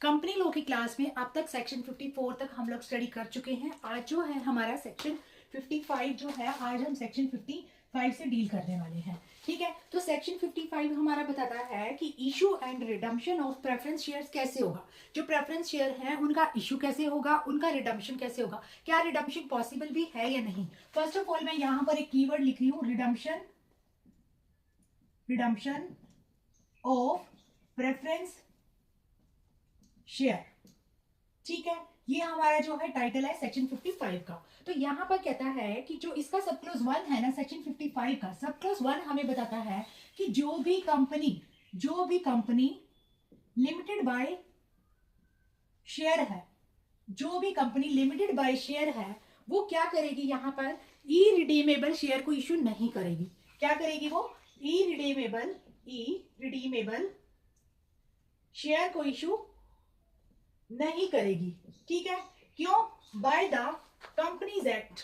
Company law की class में अब तक सेक्शन 54 तक हम लोग स्टडी कर चुके हैं। आज जो है हमारा सेक्शन 55 जो है, आज हम सेक्शन 55 से डील करने वाले हैं। ठीक है, तो सेक्शन 55 हमारा बताता है कि issue and redemption of preference shares कैसे होगा। जो प्रेफरेंस शेयर है उनका इशू कैसे होगा, उनका रिडम्पशन कैसे होगा, क्या रिडम्पशन पॉसिबल भी है या नहीं। फर्स्ट ऑफ ऑल मैं यहाँ पर एक कीवर्ड लिख रही हूँ, redemption, redemption of preference share. ठीक है, ये हमारा जो है टाइटल है सेक्शन 55 का। तो यहां पर कहता है कि जो इसका सब क्लोज 1 है ना, सेक्शन 55 का सब क्लोज 1 हमें बताता है कि जो भी कंपनी लिमिटेड बाय शेयर है, जो भी कंपनी लिमिटेड बाय शेयर है, वो क्या करेगी, यहां पर इरिडीमेबल शेयर को इशू नहीं करेगी। क्या करेगी वो? इरिडीमेबल शेयर को इशू नहीं करेगी। ठीक है, क्यों? By the companies act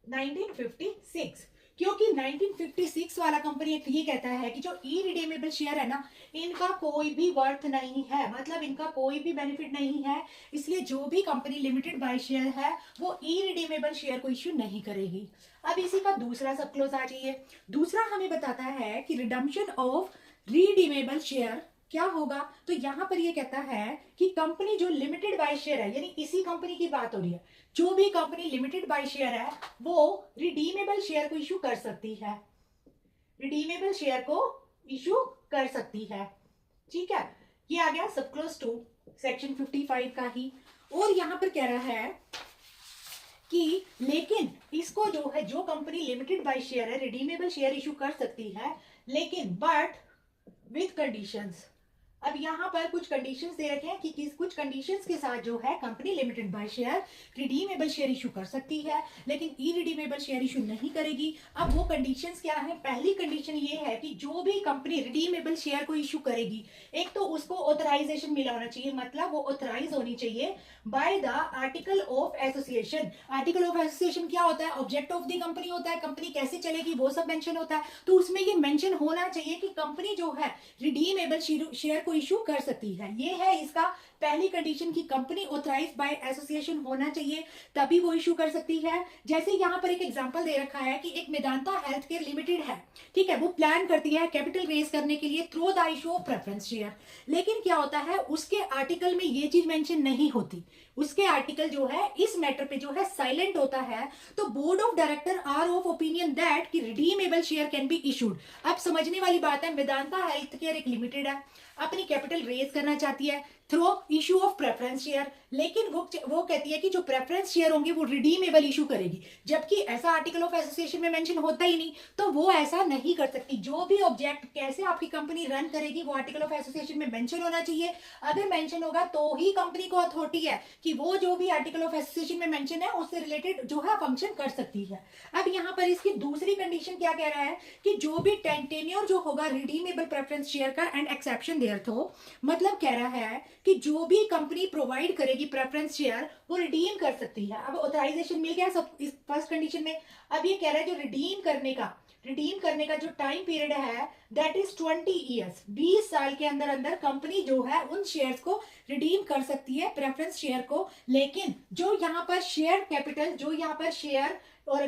1956। क्योंकि 1956 वाला कंपनी एक्ट ये कहता है कि जो इरिडीमेबल शेयर है ना, इनका कोई भी वर्थ नहीं है, मतलब इनका कोई भी बेनिफिट नहीं है। इसलिए जो भी कंपनी लिमिटेड बाय शेयर है वो इरिडीमेबल शेयर को इश्यू नहीं करेगी। अब इसी का दूसरा सब क्लोज आ जाइए। दूसरा हमें बताता है कि रिडम्पशन ऑफ रिडीमेबल शेयर क्या होगा। तो यहां पर ये कहता है कि कंपनी जो लिमिटेड बाय शेयर है, यानी इसी कंपनी की बात हो रही है, जो भी कंपनी लिमिटेड बाय शेयर है वो रिडीमेबल शेयर को इशू कर सकती है, रिडीमेबल शेयर को इशू कर सकती है। ठीक है, ये आ गया सब क्लोज 2 सेक्शन 55 का ही। और यहां पर कह रहा है कि लेकिन इसको जो है, जो कंपनी लिमिटेड बाय शेयर है रिडीमेबल शेयर इशू कर सकती है, लेकिन बट विथ कंडीशंस। अब यहां पर कुछ कंडीशंस दे रखे हैं कि कुछ कंडीशंस के साथ जो है company limited by share redeemable share issue कर सकती है, लेकिन इरिडीमेबल शेयर इशू नहीं करेगी। अब वो कंडीशंस क्या है? पहली कंडीशन ये है कि जो भी कंपनी रिडीमेबल शेयर को इशू करेगी, एक तो उसको ऑथराइजेशन मिला होना चाहिए, मतलब वो ऑथराइज होनी चाहिए by the article of association. Article of association क्या होता है? ऑब्जेक्ट ऑफ द कंपनी होता है, कंपनी कैसे चलेगी वो सब मेंशन होता है। तो उसमें ये मेंशन होना चाहिए कि कंपनी जो है रिडीमेबल शेयर को इशू कर सकती है। ये है इसका पहली कंडीशन की कंपनी ऑथराइज्ड बाय एसोसिएशन होना चाहिए, तभी वो इशू कर सकती है। जैसे यहां पर एक एग्जांपल दे रखा है कि एक मेदांता हेल्थ केयर लिमिटेड है, ठीक है, वो प्लान करती है कैपिटल रेज करने के लिए through the issue of preference share. लेकिन क्या होता है, उसके आर्टिकल में ये चीज मेंशन नहीं होती, उसके आर्टिकल जो है इस मैटर पे जो है साइलेंट होता है। तो board of director are of opinion that कि redeemable share can be issued. अब समझने वाली बात है, मेदांता हेल्थ केयर एक लिमिटेड है, अपनी कैपिटल रेज करना चाहती है through issue of preference share, लेकिन वो कहती है कि जो प्रेफरेंस शेयर होंगे वो रिडीमेबल इशू करेगी, जबकि ऐसा आर्टिकल ऑफ एसोसिएशन में मेंशन होता ही नहीं, तो वो ऐसा नहीं कर सकती। जो भी ऑब्जेक्ट कैसे आपकी कंपनी रन करेगी वो आर्टिकल ऑफ एसोसिएशन में मेंशन होना चाहिए। अगर मेंशन होगा तो ही कंपनी को अथॉरिटी है कि वो जो भी आर्टिकल ऑफ एसोसिएशन में मेंशन है उससे रिलेटेड जो है फंक्शन कर सकती है। अब यहाँ पर इसकी दूसरी कंडीशन क्या कह रहा है कि जो भी टेन्योर जो होगा रिडीमेबल प्रेफरेंस शेयर का एंड एक्सेप्शन देयर थो, मतलब कह रहा है कि जो भी कंपनी प्रोवाइड करेगी प्रेफरेंस शेयर वो रिडीम कर सकती है। अब ऑथराइजेशन मिल गया सब इस फर्स्ट कंडीशन में। अब ये कह रहा है जो रिडीम करने का जो टाइम पीरियड है दैट इज 20 ईयर्स, 20 साल के अंदर अंदर कंपनी जो है उन शेयर्स को रिडीम कर सकती है, प्रेफरेंस शेयर को। लेकिन जो यहाँ पर शेयर कैपिटल, जो यहाँ पर शेयर और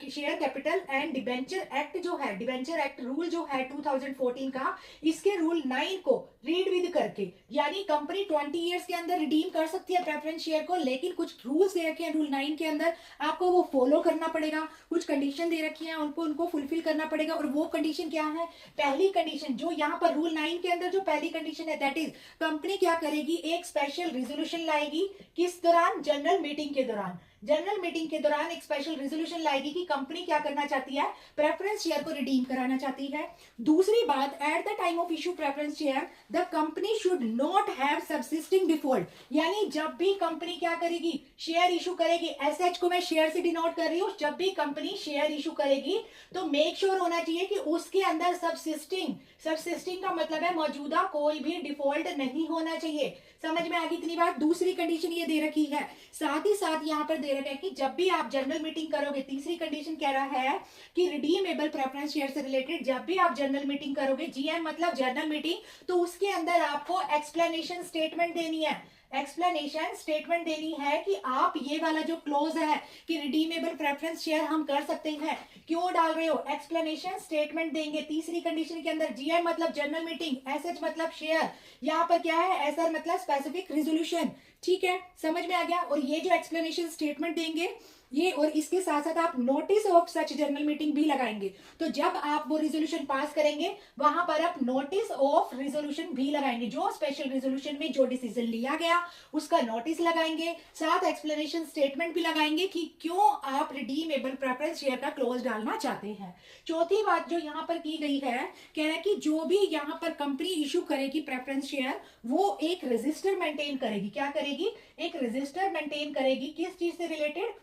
share capital and debenture act जो है, डिबेंचर एक्ट रूल जो है 2014 का, इसके रूल 9 को रीड विद करके, यानी कंपनी 20 इयर्स के अंदर रिडीम कर सकती है प्रेफरेंस शेयर को, लेकिन कुछ रूल्स दे रखे हैं रूल 9 के अंदर, आपको वो फॉलो करना पड़ेगा। कुछ कंडीशन दे रखी है, उनको फुलफिल करना पड़ेगा। और वो कंडीशन क्या है? पहली कंडीशन जो यहाँ पर रूल 9 के अंदर जो पहली कंडीशन है दैट इज कंपनी क्या करेगी, एक स्पेशल रिजोल्यूशन लाएगी। किस दौरान? जनरल मीटिंग के दौरान। जनरल मीटिंग के दौरान एक स्पेशल रिजोल्यूशन लाएगी कि कंपनी क्या करना चाहती है, प्रेफरेंस शेयर को रिडीम कराना चाहती है। दूसरी बात, at the time of issue preference share the company should not have subsisting default, यानी जब भी कंपनी क्या करेगी, शेयर इशू करेगी, एसएच को मैं शेयर से डिनोट कर रही हूं, जब भी कंपनी शेयर इशू करेगी तो मेक श्योर होना चाहिए कि उसके अंदर सबसिस्टिंग का मतलब है मौजूदा, कोई भी डिफॉल्ट नहीं होना चाहिए। समझ में आ गई इतनी बात? दूसरी कंडीशन ये दे रखी है, साथ ही साथ यहाँ पर दे दे रखा है कि जब भी आप जनरल मीटिंग करोगे, तीसरी कंडीशन कह रहा है कि रिडीमेबल प्रेफरेंस शेयर से रिलेटेड जब भी आप जनरल मीटिंग करोगे, जीएम मतलब जनरल मीटिंग, तो उसके अंदर आपको एक्सप्लेनेशन स्टेटमेंट देनी है, एक्सप्लेनेशन स्टेटमेंट देनी है कि आप ये वाला जो क्लोज है कि रिडीमेबल प्रेफरेंस शेयर हम कर सकते हैं, क्यों डाल रहे हो, एक्सप्लेनेशन स्टेटमेंट देंगे। तीसरी कंडीशन के अंदर जीएम मतलब जनरल मीटिंग, एसएच मतलब शेयर, यहाँ पर क्या है, एसआर मतलब स्पेसिफिक रिजोल्यूशन। ठीक है, समझ में आ गया। और ये जो एक्सप्लेनेशन स्टेटमेंट देंगे ये, और इसके साथ साथ आप notice of such general meeting भी लगाएंगे। तो जब आप वो रिजोल्यूशन पास करेंगे वहां पर आप नोटिस ऑफ रिजोल्यूशन भी लगाएंगे, जो स्पेशल रिजोल्यूशन में जो डिसीजन लिया गया उसका नोटिस लगाएंगे, साथ एक्सप्लेनेशन स्टेटमेंट भी लगाएंगे कि क्यों आप रिडीमेबल प्रेफरेंस शेयर का क्लोज डालना चाहते हैं। चौथी बात जो यहाँ पर की गई है, कह रहा है कि जो भी यहाँ पर कंपनी इशू करेगी प्रेफरेंस शेयर, वो एक रजिस्टर मेंटेन करेगी। क्या करेगी, एक रजिस्टर मेंटेन करेगी। किस चीज से रिलेटेड,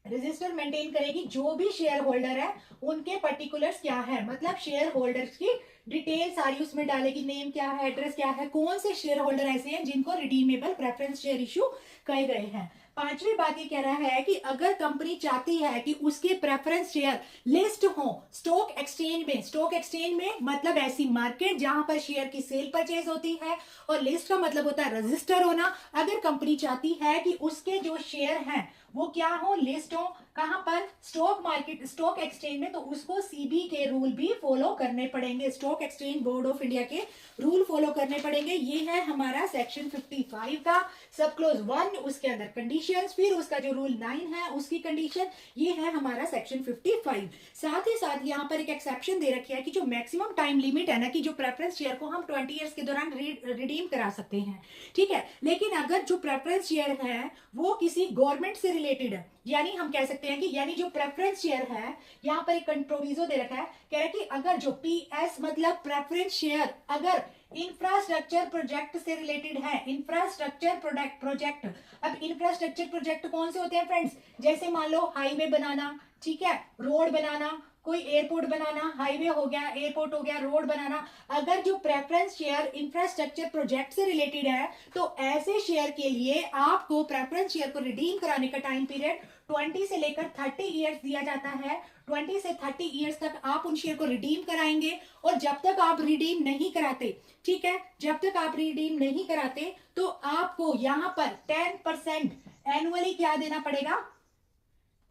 रजिस्टर मेंटेन करेगी, जो भी शेयर होल्डर है उनके पर्टिकुलर्स क्या है, मतलब शेयर होल्डर्स की डिटेल सारी उसमें डालेगी, नेम क्या है, एड्रेस क्या है, कौन से शेयर होल्डर ऐसे हैं जिनको रिडीमेबल प्रेफरेंस शेयर इशू कहे गए हैं। पांचवी बात ये कह रहा है कि अगर कंपनी चाहती है कि उसके प्रेफरेंस शेयर लिस्ट हो स्टॉक एक्सचेंज में, स्टॉक एक्सचेंज में मतलब ऐसी मार्केट जहां पर शेयर की सेल परचेज होती है, और लिस्ट का मतलब होता है रजिस्टर होना। अगर कंपनी चाहती है कि उसके जो शेयर हैं वो क्या हो, लिस्ट हो, कहां पर, स्टॉक मार्केट, स्टॉक एक्सचेंज में, तो उसको सीबी के रूल भी फॉलो करने पड़ेंगे, stock exchange board of India के रूल फॉलो करने पड़ेंगे। ये है हमारा सेक्शन 55 का सब क्लोज 1, उसके अंदर कंडीशंस, फिर उसका जो रूल 9 है उसकी कंडीशन, ये है हमारा सेक्शन 55। साथ ही साथ यहाँ पर एक एक्सेप्शन दे रखी है कि जो मैक्सिमम टाइम लिमिट है ना, कि जो प्रेफरेंस शेयर को हम 20 ईयर्स के दौरान रिडीम करा सकते हैं, ठीक है। लेकिन अगर जो प्रेफरेंस शेयर है वो किसी गवर्नमेंट से रिलेटेड है, यानी हम कह सकते हैं कि यानी जो प्रेफरेंस शेयर है, यहाँ पर एक प्रोविजो दे रखा है, कह रहा है कि अगर जो पीएस मतलब प्रेफरेंस शेयर अगर इंफ्रास्ट्रक्चर प्रोजेक्ट से रिलेटेड है, इंफ्रास्ट्रक्चर प्रोजेक्ट। अब इंफ्रास्ट्रक्चर प्रोजेक्ट कौन से होते हैं फ्रेंड्स, जैसे मान लो हाईवे बनाना, ठीक है, रोड बनाना, कोई एयरपोर्ट बनाना, हाईवे हो गया, एयरपोर्ट हो गया, रोड बनाना। अगर जो प्रेफरेंस शेयर इंफ्रास्ट्रक्चर प्रोजेक्ट से रिलेटेड है तो ऐसे शेयर के लिए आपको प्रेफरेंस शेयर को रिडीम कराने का टाइम पीरियड 20 से लेकर 30 ईयर्स दिया जाता है। 20 से 30 ईयर्स तक आप उन शेयर को रिडीम कराएंगे, और जब तक आप रिडीम नहीं कराते, ठीक है, जब तक आप रिडीम नहीं कराते तो आपको यहाँ पर 10% एनुअली क्या देना पड़ेगा,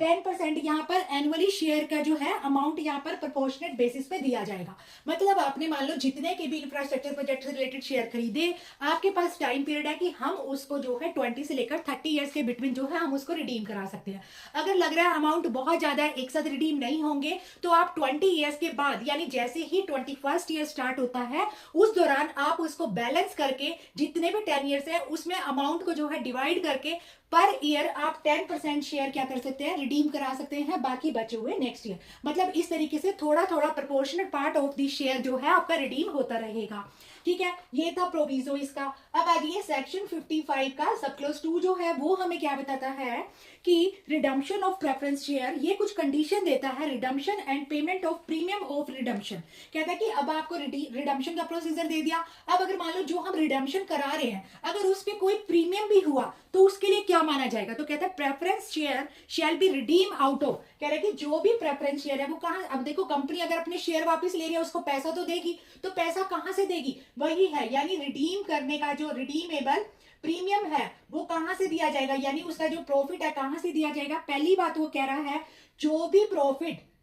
10% यहाँ पर एनुअली शेयर का जो है अमाउंट यहाँ पर प्रोपोर्शनेट बेसिस पे दिया जाएगा। मतलब आपने मान लो जितने के भी इंफ्रास्ट्रक्चर प्रोजेक्ट से रिलेटेड शेयर खरीदे, आपके पास टाइम पीरियड है कि हम उसको जो है 20 से लेकर 30 ईयर्स के बिटवीन जो है हम उसको रिडीम करा सकते हैं। अगर लग रहा है अमाउंट बहुत ज्यादा है, एक साथ रिडीम नहीं होंगे, तो आप 20 ईयर्स के बाद यानी जैसे ही 21st ईयर स्टार्ट होता है उस दौरान आप उसको बैलेंस करके जितने भी 10 ईयर्स है उसमें अमाउंट को जो है डिवाइड करके पर ईयर आप 10% शेयर क्या कर सकते हैं, रिडीम करा सकते हैं, बाकी बचे हुए नेक्स्ट ईयर। मतलब इस तरीके से थोड़ा थोड़ा proportional part of the share जो है आपका रिडीम होता रहेगा, ठीक है। ये था प्रोविजो इसका। अब आइए सेक्शन 55 का सब क्लोज 2 जो है वो हमें क्या बताता है कि रिडम्पशन ऑफ प्रेफरेंस शेयर, ये कुछ कंडीशन देता है, redemption and payment of premium of redemption. कहता है कि अब आपको रिडम्पशन का प्रोसीजर दे दिया, अब अगर मान लो जो हम रिडम्पशन करा रहे हैं अगर उस पर कोई प्रीमियम भी हुआ तो उसके लिए क्या माना जाएगा, तो कहता है preference share shall be redeem out of. कह रहा है कि जो भी प्रेफरेंस शेयर है वो कहां, अब देखो कंपनी अगर अपने शेयर वापस ले रही है उसको पैसा तो देगी, तो पैसा कहां से देगी, वही है यानी रिडीम करने का जो रिडीमेबल प्रीमियम है वो कहां से दिया जाएगा, यानी उसका जो प्रॉफिट है कहां से दिया जाएगा। पहली बात वो कह रहा है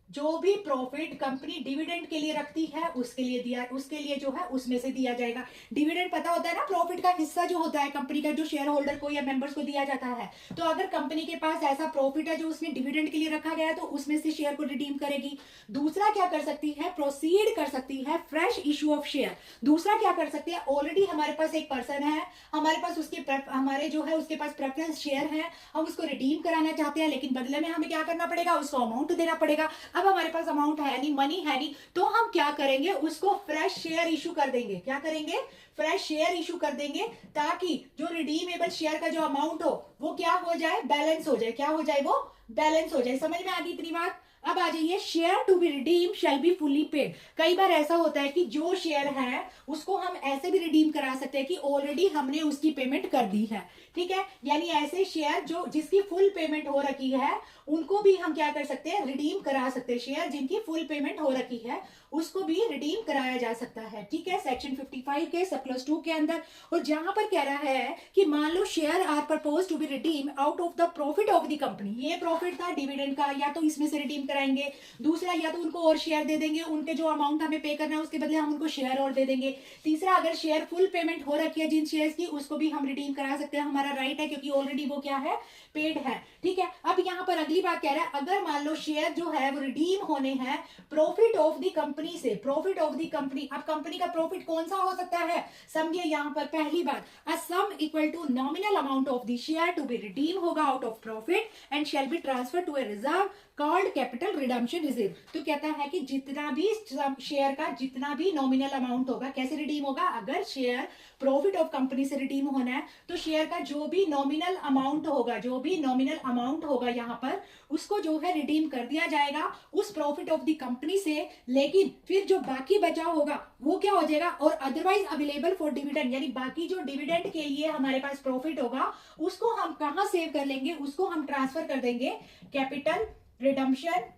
जो भी प्रॉफिट कंपनी डिविडेंड के लिए रखती है उसके लिए जो है उसमें से दिया जाएगा। डिविडेंड पता होता है ना, प्रॉफिट का हिस्सा जो होता है कंपनी का, जो शेयर होल्डर को या मेंबर्स को दिया जाता है। तो अगर कंपनी के पास ऐसा प्रॉफिट है जो उसने डिविडेंड के लिए रखा गया है तो उसमें से शेयर को रिडीम करेगी। दूसरा क्या कर सकती है, प्रोसीड कर सकती है फ्रेश इशू ऑफ शेयर। दूसरा क्या कर सकती है, ऑलरेडी हमारे पास एक पर्सन है, हमारे पास उसके पास प्रेफरेंस शेयर है, हम उसको रिडीम कराना चाहते हैं, लेकिन बदले में हमें क्या करना पड़ेगा, उसको अमाउंट देना पड़ेगा। अब हमारे पास अमाउंट है नहीं, मनी है नहीं, तो हम क्या करेंगे, उसको फ्रेश शेयर इशू कर देंगे। क्या करेंगे, फ्रेश शेयर इशू कर देंगे, ताकि जो रिडीमेबल शेयर का जो अमाउंट हो वो क्या हो जाए, बैलेंस हो जाए। क्या हो जाए, वो बैलेंस हो जाए। समझ में आ गई इतनी बात। अब आ जाइए, share to be redeem shall be fully paid. कई बार ऐसा होता है कि जो शेयर है उसको हम ऐसे भी रिडीम करा सकते हैं कि ऑलरेडी हमने उसकी पेमेंट कर दी है, ठीक है। यानी ऐसे शेयर जो जिसकी फुल पेमेंट हो रखी है उनको भी हम क्या कर सकते हैं, रिडीम करा सकते हैं। शेयर जिनकी फुल पेमेंट हो रखी है उसको भी रिडीम कराया जा सकता है, ठीक है, सेक्शन 55 के सब क्लॉज 2 के अंदर। और जहां पर कह रहा है कि मान लो share are propose to be redeem out of the profit of the company, ये प्रॉफिट था डिविडेंड का, या तो इसमें से रिडीम कराएंगे, दूसरा या तो उनको और शेयर दे देंगे, उनके जो अमाउंट हमें पे करना है उसके बदले हम उनको शेयर और दे देंगे, तीसरा अगर शेयर फुल पेमेंट हो रखी है जिन शेयर्स की उसको भी हम रिडीम करा सकते हैं, हमारा राइट है क्योंकि ऑलरेडी वो क्या है, पेड है, ठीक है। अब यहाँ पर अगली बात कह रहा है, अगर मान लो शेयर जो है वो रिडीम होने हैं प्रॉफिट ऑफ द कंपनी से, प्रॉफिट ऑफ द कंपनी, अब कंपनी का प्रॉफिट कौन सा हो सकता है, समझिए यहाँ पर पहली बात, a sum equal to nominal amount of the share to be redeem होगा out of profit and shall be transfer to a reserve called capital redemption reserve. तो कहता है कि जितना भी शेयर का जितना भी नॉमिनल अमाउंट होगा, कैसे रिडीम होगा, अगर शेयर प्रॉफिट ऑफ कंपनी से रिडीम होना है तो शेयर का जो भी नॉमिनल अमाउंट होगा, जो भी नॉमिनल अमाउंट होगा यहाँ पर उसको जो है रिडीम कर दिया जाएगा उस प्रॉफिट ऑफ द कंपनी से, लेकिन फिर जो बाकी बचा होगा वो क्या हो जाएगा, और अदरवाइज अवेलेबल फॉर डिविडेंड, यानी बाकी जो डिविडेंड के लिए हमारे पास प्रॉफिट होगा उसको हम कहां सेव कर लेंगे, उसको हम ट्रांसफर कर देंगे कैपिटल रिडम्पशन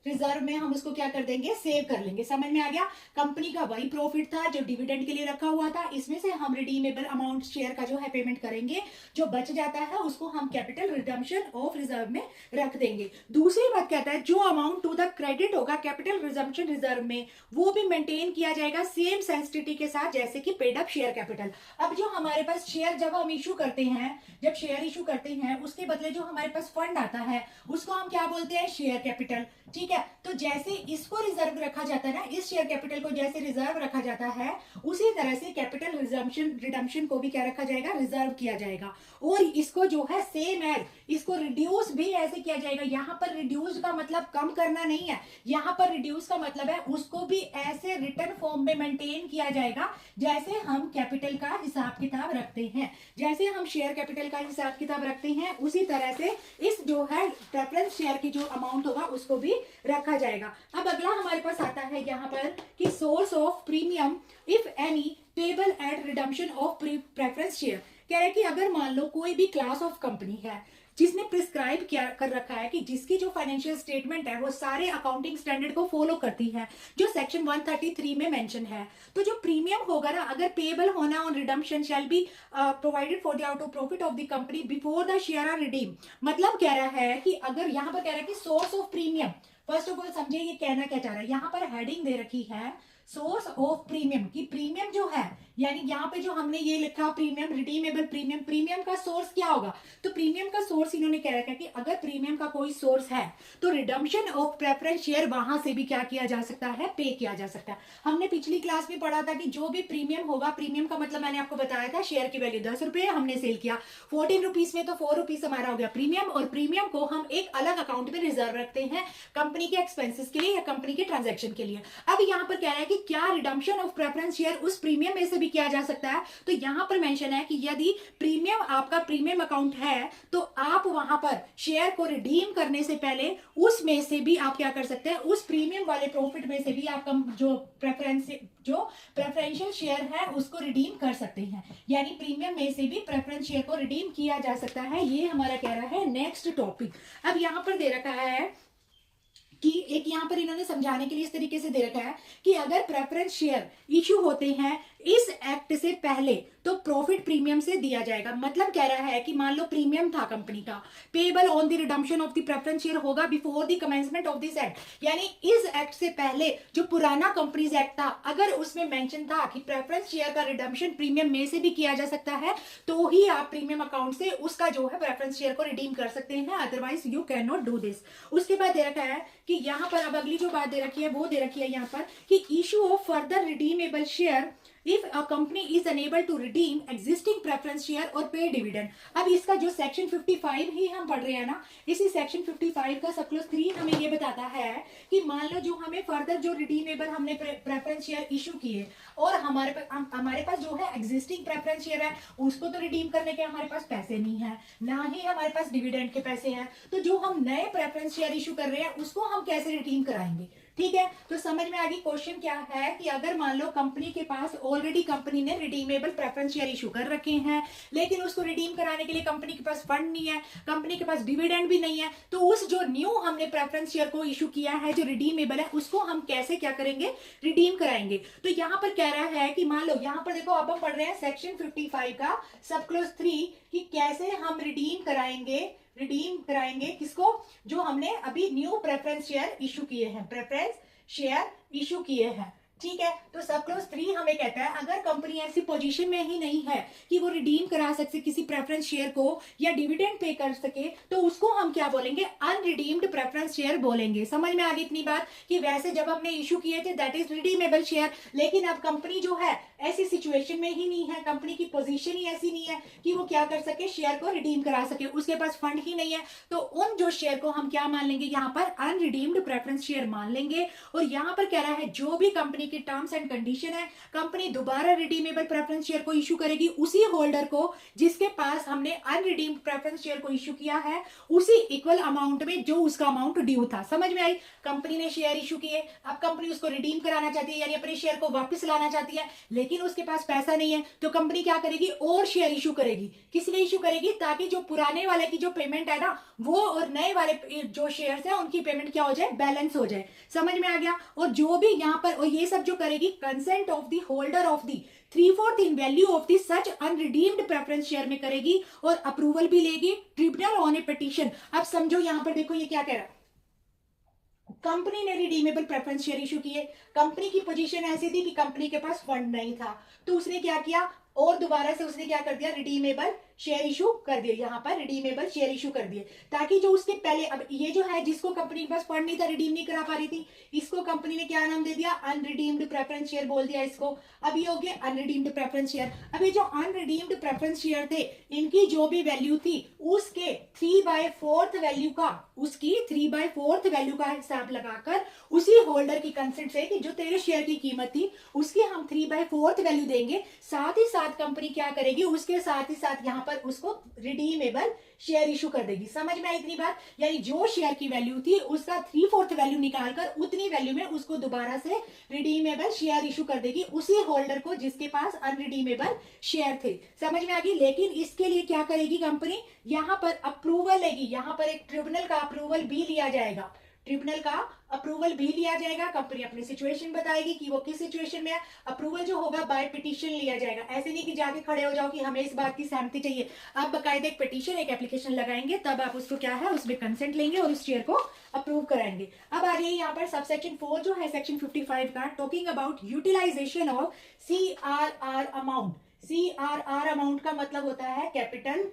रिजर्व में, हम उसको क्या कर देंगे, सेव कर लेंगे। समझ में आ गया, कंपनी का वही प्रॉफिट था जो डिविडेंड के लिए रखा हुआ था, इसमें से हम रिडीमेबल अमाउंट शेयर का जो है पेमेंट करेंगे, जो बच जाता है उसको हम कैपिटल रिडम्पशन ऑफ रिजर्व में रख देंगे। दूसरी बात कहता है जो अमाउंट टू द क्रेडिट होगा कैपिटल रिजम्पशन रिजर्व में वो भी मेंटेन किया जाएगा सेम सेंसिटिविटी के साथ जैसे कि पेड अप शेयर कैपिटल। अब जो हमारे पास शेयर जब हम इशू करते हैं, जब शेयर इशू करते हैं उसके बदले जो हमारे पास फंड आता है उसको हम क्या बोलते हैं, शेयर कैपिटल, ठीक है। तो जैसे इसको रिजर्व रखा जाता है ना, इस शेयर कैपिटल को जैसे रिजर्व रखा जाता है उसी तरह से कैपिटल रिडम्पशन को भी क्या रखा जाएगा, रिजर्व किया जाएगा। और इसको जो है सेम एज इसको रिड्यूस भी ऐसे किया जाएगा। यहाँ पर रिड्यूस का मतलब कम करना नहीं है, यहाँ पर रिड्यूस का मतलब है उसको भी ऐसे रिटर्न फॉर्म में मेंटेन किया जाएगा जैसे हम कैपिटल का हिसाब किताब रखते हैं, जैसे हम शेयर कैपिटल का हिसाब किताब रखते हैं उसी तरह से इस जो है प्रेफरेंस शेयर की जो अमाउंट होगा उसको भी रखा जाएगा। अब अगला हमारे पास आता है यहाँ पर कि source of premium if any payable eight redemption of preference share. कह रहे हैं कि अगर मान लो कोई भी क्लास ऑफ कंपनी है जिसने प्रिस्क्राइब किया कर रखा है कि जिसकी जो फाइनेंशियल स्टेटमेंट है वो सारे अकाउंटिंग स्टैंडर्ड को फॉलो करती है जो सेक्शन 133 में मेंशन है, तो जो प्रीमियम होगा ना अगर पेबल होना on redemption shall be provided for the out of profit of the company before the share are redeem. मतलब कह रहा है कि अगर यहाँ पर कह रहा है कि source of premium, first of all समझिए ये कहना क्या चाह रहा है, यहाँ पर हेडिंग दे रखी है सोर्स ऑफ प्रीमियम की प्रीमियम जो है, यानी यहाँ पे जो हमने ये लिखा प्रीमियम रिडीमेबल प्रीमियम, प्रीमियम का सोर्स क्या होगा, तो प्रीमियम का सोर्स इन्होंने कह रखा है कि अगर प्रीमियम का कोई सोर्स है तो रिडम्पशन ऑफ प्रेफरेंस शेयर वहां से भी क्या किया जा सकता है, पे किया जा सकता है। हमने पिछली क्लास में पढ़ा था कि जो भी प्रीमियम होगा, प्रीमियम का मतलब मैंने आपको बताया था शेयर की वैल्यू 10 रुपए हमने सेल किया 14 रुपीज में, तो 4 रुपीज हमारा हो गया प्रीमियम, और प्रीमियम को हम एक अलग अकाउंट में रिजर्व रखते हैं कंपनी के एक्सपेंसेस के लिए या कंपनी के ट्रांजेक्शन के लिए। अब यहाँ पर कह रहा है कि क्या रिडम्पशन ऑफ प्रेफरेंस शेयर उस प्रीमियम में से भी किया जा सकता है, तो यहां पर मेंशन है कि यदि प्रीमियम आपका प्रीमियम अकाउंट है तो आप वहां पर शेयर को रिडीम करने से पहले उसमें से भी आप क्या कर सकते हैं, उस प्रीमियम वाले प्रॉफिट में से भी आप जो प्रेफरेंशियल शेयर है उसको रिडीम कर सकते हैं, यानी प्रीमियम में से भी प्रेफरेंस शेयर को रिडीम किया जा सकता है। ये हमारा कह रहा है नेक्स्ट टॉपिक। अब यहां पर दे रखा है कि एक यहाँ पर इन्होंने समझाने के लिए इस तरीके से दे रखा है कि अगर प्रेफरेंस शेयर इशू होते हैं इस एक्ट से पहले तो प्रॉफिट प्रीमियम से दिया जाएगा। मतलब कह रहा है कि मान लो प्रीमियम था कंपनी का, payable on the redemption of the preference share होगा before the commencement of this act, यानी इस एक्ट से पहले जो पुराना कंपनीज एक्ट था अगर उसमें मेंशन था कि प्रेफरेंस शेयर का रिडम्पशन प्रीमियम में से भी किया जा सकता है तो ही आप प्रीमियम अकाउंट से उसका जो है प्रेफरेंस शेयर को रिडीम कर सकते हैं, otherwise you can not do this. उसके बाद दे रखा है कि यहाँ पर अब अगली जो बात दे रखी है वो दे रखी है यहाँ पर कि issue of further redeemable share if a company is unable to redeem existing preference share और पे डिविडेंड। अब इसका जो सेक्शन 55 ही हम पढ़ रहे हैं ना, इसी सेक्शन 55 का सब क्लॉज 3 हमें ये बताता है कि मान लो जो हमें फर्दर जो रिडीमेबल हमने प्रेफरेंस शेयर इशू किए और हमारे पास जो है एग्जिस्टिंग प्रेफरेंस शेयर है, उसको तो रिडीम करने के हमारे पास पैसे नहीं है, ना ही हमारे पास डिविडेंड के पैसे हैं, तो जो हम नए प्रेफरेंस शेयर इशू कर रहे हैं उसको हम कैसे रिडीम कराएंगे। ठीक है, तो समझ में आ गई क्वेश्चन क्या है कि अगर मान लो कंपनी के पास ऑलरेडी कंपनी ने रिडीमेबल प्रेफरेंस शेयर इशू कर रखे हैं, लेकिन उसको रिडीम कराने के लिए कंपनी के पास फंड नहीं है, कंपनी के पास डिविडेंड भी नहीं है, तो उस जो न्यू हमने प्रेफरेंस शेयर को इशू किया है जो रिडीमेबल है, उसको हम कैसे क्या करेंगे, रिडीम कराएंगे। तो यहां पर कह रहा है कि मान लो यहां पर देखो, अब हम पढ़ रहे हैं सेक्शन 55 का सब क्लोज 3 कि कैसे हम रिडीम कराएंगे किसको, जो हमने अभी न्यू प्रेफरेंस शेयर इशू किए हैं, प्रेफरेंस शेयर इशू किए हैं। ठीक है, तो सब क्लोज 3 हमें कहता है अगर कंपनी ऐसी पोजीशन में ही नहीं है कि वो रिडीम करा सकते किसी प्रेफरेंस शेयर को या डिविडेंड पे कर सके, तो उसको हम क्या बोलेंगे, अनरिडीम्ड प्रेफरेंस शेयर बोलेंगे। समझ में आ गई इतनी बात कि वैसे जब हमने इशू किए थे दैट इज रिडीमेबल शेयर, लेकिन अब कंपनी जो है ऐसी सिचुएशन में ही नहीं है, कंपनी की पोजीशन ही ऐसी नहीं है कि वो क्या कर सके, शेयर को रिडीम करा सके, उसके पास फंड ही नहीं है, तो उन जो शेयर को हम क्या मान लेंगे, यहाँ पर अनरिडीम्ड प्रेफरेंस शेयर मान लेंगे। और यहाँ पर कह रहा है जो भी कंपनी की टर्म्स एंड कंडीशन है, कंपनी दोबारा रिडीमेबल प्रेफरेंस शेयर को इशू करेगी उसी होल्डर को जिसके पास हमने अनरिडीम्ड प्रेफरेंस शेयर को इशू किया है, उसी इक्वल अमाउंट में जो उसका अमाउंट ड्यू था। समझ में आई, कंपनी ने शेयर इशू किए, अब कंपनी उसको रिडीम कराना चाहती है, यानी अपने शेयर को वापस लाना चाहती है, लेकिन उसके पास पैसा नहीं है, तो कंपनी क्या करेगी, और शेयर इशू करेगी। किस लिए इशू करेगी, ताकि जो पुराने वाले की जो पेमेंट है ना, वो और नए वाले जो शेयर्स है उनकी पेमेंट क्या हो जाए, बैलेंस हो जाए। समझ में आ गया। और जो भी यहाँ पर, और ये सब जो करेगी consent of the holder of the 3/4 in value of the such unredeemed preference share में करेगी, और अप्रूवल भी लेगी ट्रिब्यूनल ऑन ए पिटीशन। अब समझो यहाँ पर देखो ये क्या कह रहा है, कंपनी ने रिडीमेबल प्रेफरेंस शेयर इशू किए, कंपनी की पोजीशन ऐसी थी कि कंपनी के पास फंड नहीं था, तो उसने क्या किया, और दोबारा से उसने क्या कर दिया, रिडीमेबल शेयर इशू कर दिए, यहाँ पर रिडीमेबल शेयर इशू कर दिए, ताकि जो उसके पहले, अब ये जो है जिसको कंपनी के पास फंड नहीं था, रिडीम नहीं करा पा रही थी, इसको कंपनी ने क्या नाम दे दिया, अनरिडीम्ड प्रेफरेंस शेयर बोल दिया इसको। अब ये हो गया अनरिडीम्ड प्रेफरेंस शेयर। अब ये जो अनरिडीम्ड प्रेफरेंस शेयर थे, इनकी जो भी वैल्यू थी उसके 3/4 वैल्यू का, उसकी 3/4 वैल्यू का हिसाब लगाकर उसी होल्डर की कंसेंट से कि जो तेरे शेयर की कीमत थी उसकी हम 3/4 वैल्यू देंगे, साथ ही साथ कंपनी क्या करेगी, उसके साथ ही साथ यहाँ पर उसको रिडीमेबल शेयर इशू कर देगी। समझ में आई इतनी बात, यानी जो शेयर की वैल्यू थी उसका 3/4 वैल्यू निकालकर उतनी वैल्यू में उसको दोबारा से रिडीमेबल शेयर इशू कर देगी उसी होल्डर को जिसके पास अनरिडीमेबल शेयर थे। समझ में आ गई। लेकिन इसके लिए क्या करेगी कंपनी, यहाँ पर अप्रूवल लेगी, यहाँ पर एक ट्रिब्यूनल का अप्रूवल भी लिया जाएगा, ट्रिब्यूनल का अप्रूवल भी लिया जाएगा। कंपनी अपनी सिचुएशन बताएगी कि वो किस सिचुएशन में है, अप्रूवल जो होगा बाय पिटीशन लिया जाएगा। ऐसे नहीं कि जाके खड़े हो जाओ कि हमें इस बात की सहमति चाहिए, आप बकायदे एक पिटीशन, एक एप्लीकेशन लगाएंगे, तब आप उसको क्या है, उसमें कंसेंट लेंगे और उस शेयर को अप्रूव कराएंगे। अब आ रही है यहाँ पर सब सेक्शन 4 जो है सेक्शन 55 का, talking about utilisation of CRR amount. CRR amount का मतलब होता है कैपिटल,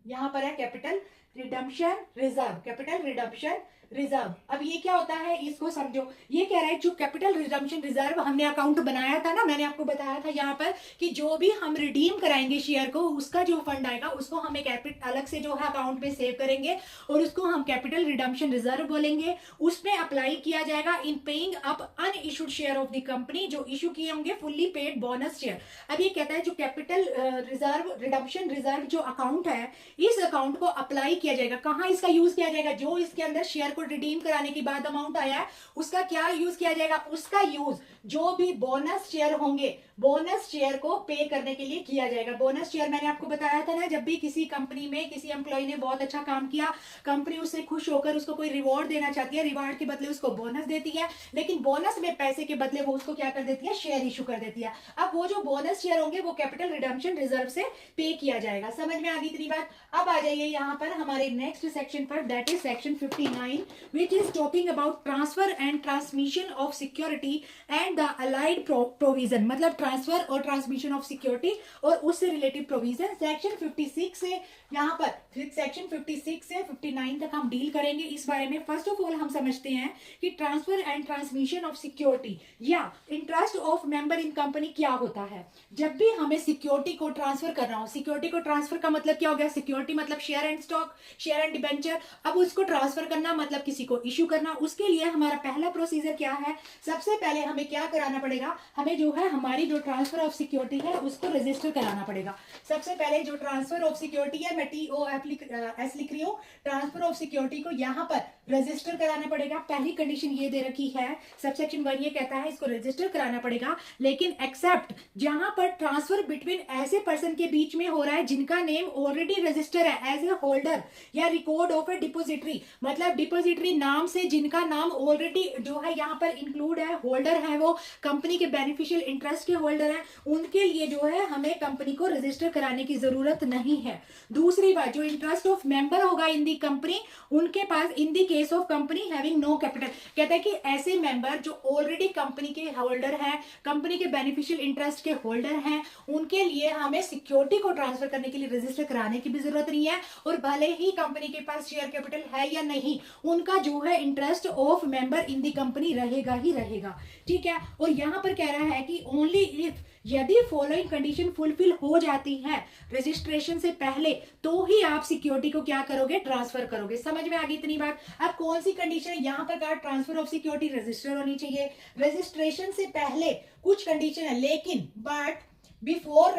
यहाँ पर है capital redemption reserve, capital redemption reserve. अब ये क्या होता है, इसको समझो। ये कह रहा है जो कैपिटल रिडम्पशन रिजर्व हमने अकाउंट बनाया था ना, मैंने आपको बताया था यहाँ पर कि जो भी हम रिडीम कराएंगे शेयर को, उसका जो फंड आएगा उसको हम एक अलग से जो है अकाउंट में सेव करेंगे और उसको हम कैपिटल रिडम्पशन रिजर्व बोलेंगे। उसमें अप्लाई किया जाएगा इन paying up unissued share of the company, जो इशू किए होंगे फुल्ली पेड बोनस शेयर। अब ये कहता है जो कैपिटल रिजर्व रिडम्पशन रिजर्व जो अकाउंट है, इस अकाउंट को अप्लाई किया जाएगा। कहाँ इसका यूज किया जाएगा, जो इसके अंदर शेयर को रिडीम कराने के बाद अमाउंट आया है उसका क्या यूज किया जाएगा, उसका यूज जो भी बोनस शेयर होंगे, बोनस शेयर को पे करने के लिए किया जाएगा। बोनस शेयर मैंने आपको बताया था ना, जब भी किसी कंपनी में किसी एम्प्लॉय ने बहुत अच्छा काम किया, कंपनी उससे खुश होकर उसको कोई रिवॉर्ड देना चाहती है, रिवॉर्ड के बदले उसको बोनस देती है, लेकिन बोनस में पैसे के बदले वो उसको क्या कर देती है, शेयर इशू कर देती है। अब वो जो बोनस शेयर होंगे वो कैपिटल रिडम्पशन रिजर्व से पे किया जाएगा। समझ में आ गई इतनी बात। अब आ जाइए यहाँ पर हमारे नेक्स्ट सेक्शन पर, that is section 59 which is talking about transfer and transmission of security and the allied provision, मतलब ट्रांसफर और ट्रांसमिशन ऑफ सिक्योरिटी और उससे रिलेटेड प्रोविजन सेक्शन 56 से यहाँ पर सेक्शन 56 से 59 तक हम डील करेंगे इस बारे में। फर्स्ट ऑफ ऑल हम समझते हैं कि transfer and transmission of security या interest of member in company क्या होता है। जब भी हमें सिक्योरिटी को ट्रांसफर करना हो, सिक्योरिटी को ट्रांसफर का मतलब क्या हो गया, सिक्योरिटी मतलब share and stock, share and debenture. अब उसको ट्रांसफर करना मतलब किसी को इश्यू करना। उसके लिए हमारा पहला प्रोसीजर क्या है, सबसे पहले हमें क्या कराना पड़ेगा, हमें जो है हमारी जो ट्रांसफर ऑफ सिक्योरिटी है उसको रजिस्टर कराना पड़ेगा। सबसे पहले जो ट्रांसफर ऑफ सिक्योरिटी है, मैं TOS लिख रही हूँ, ट्रांसफर ऑफ सिक्योरिटी को यहाँ पर रजिस्टर कराना पड़ेगा। पहली कंडीशन ये दे रखी है, सबसेक्शन 1 ये कहता है इसको रजिस्टर कराना पड़ेगा, लेकिन एक्सेप्ट जहां पर ट्रांसफर बिटवीन ऐसे पर्सन के बीच में हो रहा है जिनका नेम ऑलरेडी रजिस्टर है एज ए होल्डर या रिकॉर्ड ऑफ ए डिपोजिटरी, मतलब डिपोजिटरी नाम से जिनका नाम ऑलरेडी जो है यहाँ पर इंक्लूड है, होल्डर है, वो कंपनी के बेनिफिशियल इंटरेस्ट के होल्डर है, उनके लिए जो है हमें कंपनी को रजिस्टर कराने की जरूरत नहीं है। दूसरी बात, जो इंटरेस्ट ऑफ मेंबर होगा इन दी कंपनी, उनके पास in the case of company having no capital, कहता है कि ऐसे मेंबर जो ऑलरेडी कंपनी के होल्डर हैं, कंपनी के बेनिफिशियल इंटरेस्ट के होल्डर हैं, उनके लिए हमें सिक्योरिटी को ट्रांसफर करने के लिए रजिस्टर कराने की भी जरूरत नहीं है। और भले ही कंपनी के पास शेयर कैपिटल है या नहीं, उनका जो है interest of member in the company रहेगा ही रहेगा, ठीक है। और यहां पर कह रहा है कि ओनली इफ, यदि फॉलोइंग कंडीशन फुलफिल हो जाती है रजिस्ट्रेशन से पहले, तो ही आप सिक्योरिटी को क्या करोगे, ट्रांसफर करोगे। समझ में आ गई इतनी बात। अब कौन सी कंडीशन है यहाँ पर, कहा ट्रांसफर ऑफ सिक्योरिटी रजिस्टर होनी चाहिए, रजिस्ट्रेशन से पहले कुछ कंडीशन है, लेकिन बट बिफोर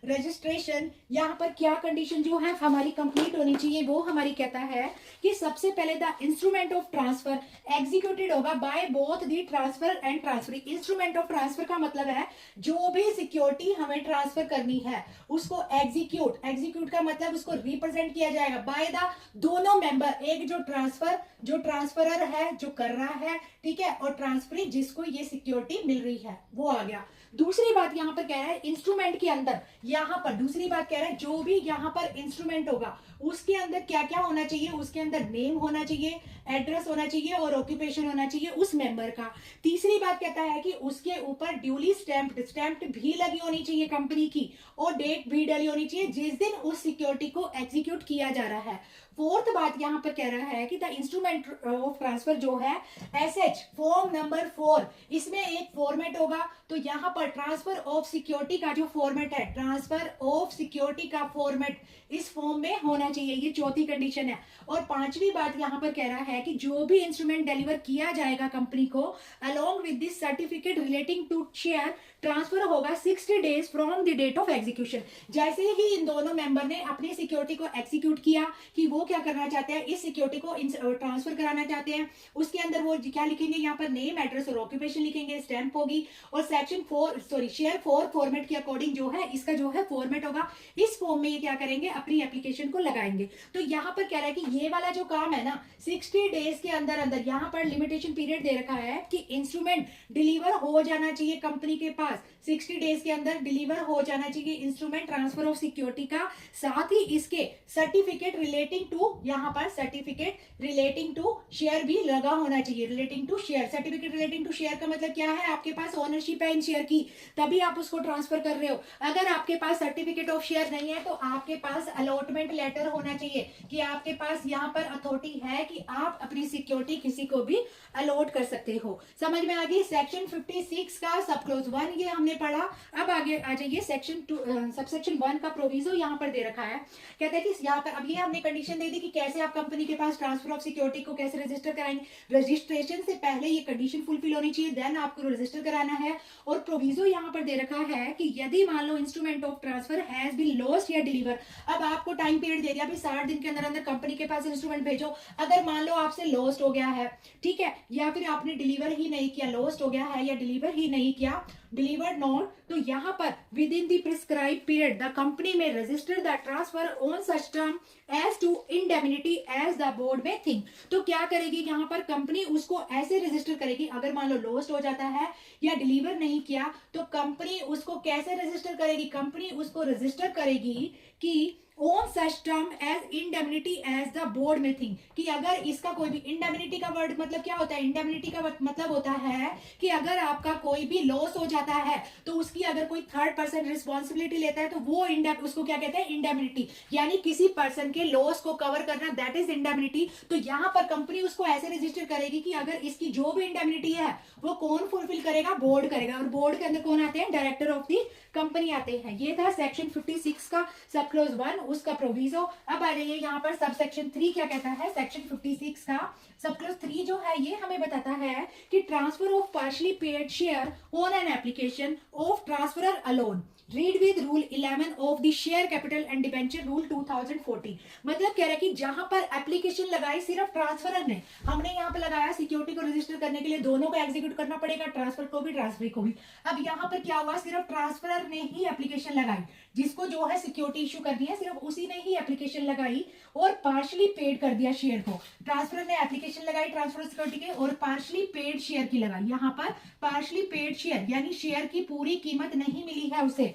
रजिस्ट्रेशन यहाँ पर क्या कंडीशन जो है हमारी कंप्लीट होनी चाहिए, वो हमारी कहता है कि सबसे पहले the instrument of transfer executed होगा by both the transfer and transferee. Instrument of transfer का मतलब है जो भी सिक्योरिटी हमें ट्रांसफर करनी है उसको एग्जीक्यूट का मतलब उसको रिप्रेजेंट किया जाएगा बाय द दोनों मेंबर, एक जो ट्रांसफरर है जो कर रहा है, ठीक है, और ट्रांसफरी जिसको ये सिक्योरिटी मिल रही है, वो आ गया। दूसरी बात यहाँ पर कह रहा है इंस्ट्रूमेंट के अंदर, यहाँ पर दूसरी बात कह रहा है जो भी यहाँ पर इंस्ट्रूमेंट होगा उसके अंदर क्या क्या होना चाहिए, उसके अंदर नेम होना चाहिए, एड्रेस होना चाहिए और ऑक्यूपेशन होना चाहिए उस मेंबर का। तीसरी बात कहता है कि उसके ऊपर ड्यूली स्टैम्प्ड भी लगी होनी चाहिए कंपनी की, और डेट भी डली होनी चाहिए जिस दिन उस सिक्योरिटी को एग्जीक्यूट किया जा रहा है। फोर्थ बात यहाँ पर कह रहा है कि द इंस्ट्रूमेंट ऑफ ट्रांसफर जो है एसएच फॉर्म नंबर 4, इसमें एक फॉर्मेट होगा। तो यहाँ पर ट्रांसफर ऑफ सिक्योरिटी का जो फॉर्मेट है, ट्रांसफर ऑफ सिक्योरिटी का फॉर्मेट इस फॉर्म में होना चाहिए, ये चौथी कंडीशन है। और पांचवी बात यहाँ पर कह रहा है कि जो भी इंस्ट्रूमेंट डिलीवर किया जाएगा कंपनी को along with this certificate relating to share, transfer होगा 60 days from the date of execution. जैसे ही इन दोनों मेंबर ने अपनी सिक्योरिटी को एग्जीक्यूट किया कि वो क्या करना चाहते हैं, इस सिक्योरिटी को ट्रांसफर कराना चाहते हैं, उसके अंदर वो क्या लिखेंगे, यहाँ पर नेम, एड्रेस और ऑक्यूपेशन लिखेंगे, स्टैंप होगी, और सेक्शन 4 शेयर 4 फॉर्मेट के अकॉर्डिंग जो है इसका जो है फॉर्मेट होगा, इस फॉर्म में ये क्या करेंगे, अपनी एप्लीकेशन को लगाएंगे। तो यहाँ पर कह रहा है कि ये वाला जो काम है ना 60 डेज के अंदर अंदर, यहाँ पर लिमिटेशन पीरियड दे रखा है कि इंस्ट्रूमेंट डिलीवर हो जाना चाहिए कंपनी के पास, 60 डेज के अंदर डिलीवर हो जाना चाहिए इंस्ट्रूमेंट ट्रांसफर ऑफ सिक्योरिटी का। साथ ही इसके सर्टिफिकेट रिलेटिंग टू, यहाँ पर सर्टिफिकेट रिलेटिंग टू शेयर भी लगा होना चाहिए। Relating to share, certificate relating to share का मतलब क्या है, आपके पास ओनरशिप है इन शेयर की तभी आप उसको ट्रांसफर कर रहे हो। अगर आपके पास सर्टिफिकेट ऑफ शेयर नहीं है तो आपके पास अलॉटमेंट लेटर होना चाहिए कि आपके पास यहाँ पर अथॉरिटी है कि आप अपनी सिक्योरिटी किसी को भी अलॉट कर सकते हो। समझ में आ गई। सेक्शन 56 का सब क्लोज 1 ये हमने पढ़ा। अब आगे आ जाइए सेक्शन 2 सबसेक्शन 1 का प्रोविजो यहाँ पर दे रखा है। कहते हैं कि यहाँ पर अब ये हमने कंडीशन दे दी कि कैसे आप कंपनी के पास ट्रांसफर ऑफ सिक्योरिटी को कैसे रजिस्टर कराएंगे। रजिस्ट्रेशन से पहले ये कंडीशन फुलफिल होनी चाहिए, देन आपको रजिस्टर कराना है। और प्रोविजो यहाँ पर दे रखा है कि यदि मान लो instrument of transfer has been lost या डिलीवर, अब आपको टाइम पीरियड दे दिया, अभी 60 दिन के अंदर अंदर कंपनी के पास इंस्ट्रूमेंट भेजो। अगर मान लो आपसे लॉस्ट हो गया है, ठीक है, या फिर आपने डिलीवर ही नहीं किया, लॉस्ट हो गया है या डिलीवर ही नहीं किया, डिलीवर्ड नॉट, तो यहाँ पर within the prescribe period the company में register the transfer on such term as to indemnity as the board में थिंक। तो क्या करेगी यहाँ पर कंपनी उसको ऐसे रजिस्टर करेगी, अगर मान लो लॉस्ट हो जाता है या डिलीवर नहीं किया तो कंपनी उसको कैसे रजिस्टर करेगी, कंपनी उसको रजिस्टर करेगी कि on such term as indemnity as the board में थिंक, कि अगर इसका कोई भी, इंडेमनिटी का वर्ड मतलब क्या होता है, इंडेमनिटी का मतलब होता है कि अगर आपका कोई भी लॉस हो जाता है तो उसकी अगर कोई थर्ड पर्सन रिस्पॉन्सिबिलिटी लेता है तो वो उसको क्या कहते हैं, इंडेमनिटी, यानी किसी पर्सन के लॉस को कवर करना, दैट इज इंडेमनिटी। तो यहाँ पर कंपनी उसको ऐसे रजिस्टर करेगी कि अगर इसकी जो भी इंडेमनिटी है वो कौन फुलफिल करेगा, बोर्ड करेगा, और बोर्ड के अंदर कौन आते हैं, डायरेक्टर ऑफ दी कंपनी आते हैं। ये था सेक्शन 56 का सब क्लोज 1 उसका प्रोविजो। अब आ जाइए यहाँ पर सब सेक्शन 3 क्या कहता है। सेक्शन 56 का सब क्लोज 3 जो है ये हमें बताता है कि transfer of partially paid share on an application of transferor alone, read with rule 11 of the share capital and debenture rule 2014। मतलब कह रहा है कि जहां पर एप्लीकेशन लगाई सिर्फ ट्रांसफरर ने, हमने यहाँ पे लगाया सिक्योरिटी को रजिस्टर करने के लिए, दोनों को एग्जीक्यूट करना पड़ेगा, ट्रांसफर को भी ट्रांसफर को भी। अब यहाँ पर क्या हुआ, सिर्फ ट्रांसफरर ने ही एप्लीकेशन लगाई, जिसको जो है सिक्योरिटी इशू करनी है सिर्फ उसी ने ही एप्लीकेशन लगाई और पार्शली पेड कर दिया शेयर को। ट्रांसफरर ने एप्लीकेशन लगाई ट्रांसफर सिक्योरिटी के और पार्शली पेड शेयर की लगाई। यहाँ पर पार्शली पेड शेयर यानी शेयर की पूरी कीमत नहीं मिली है उसे,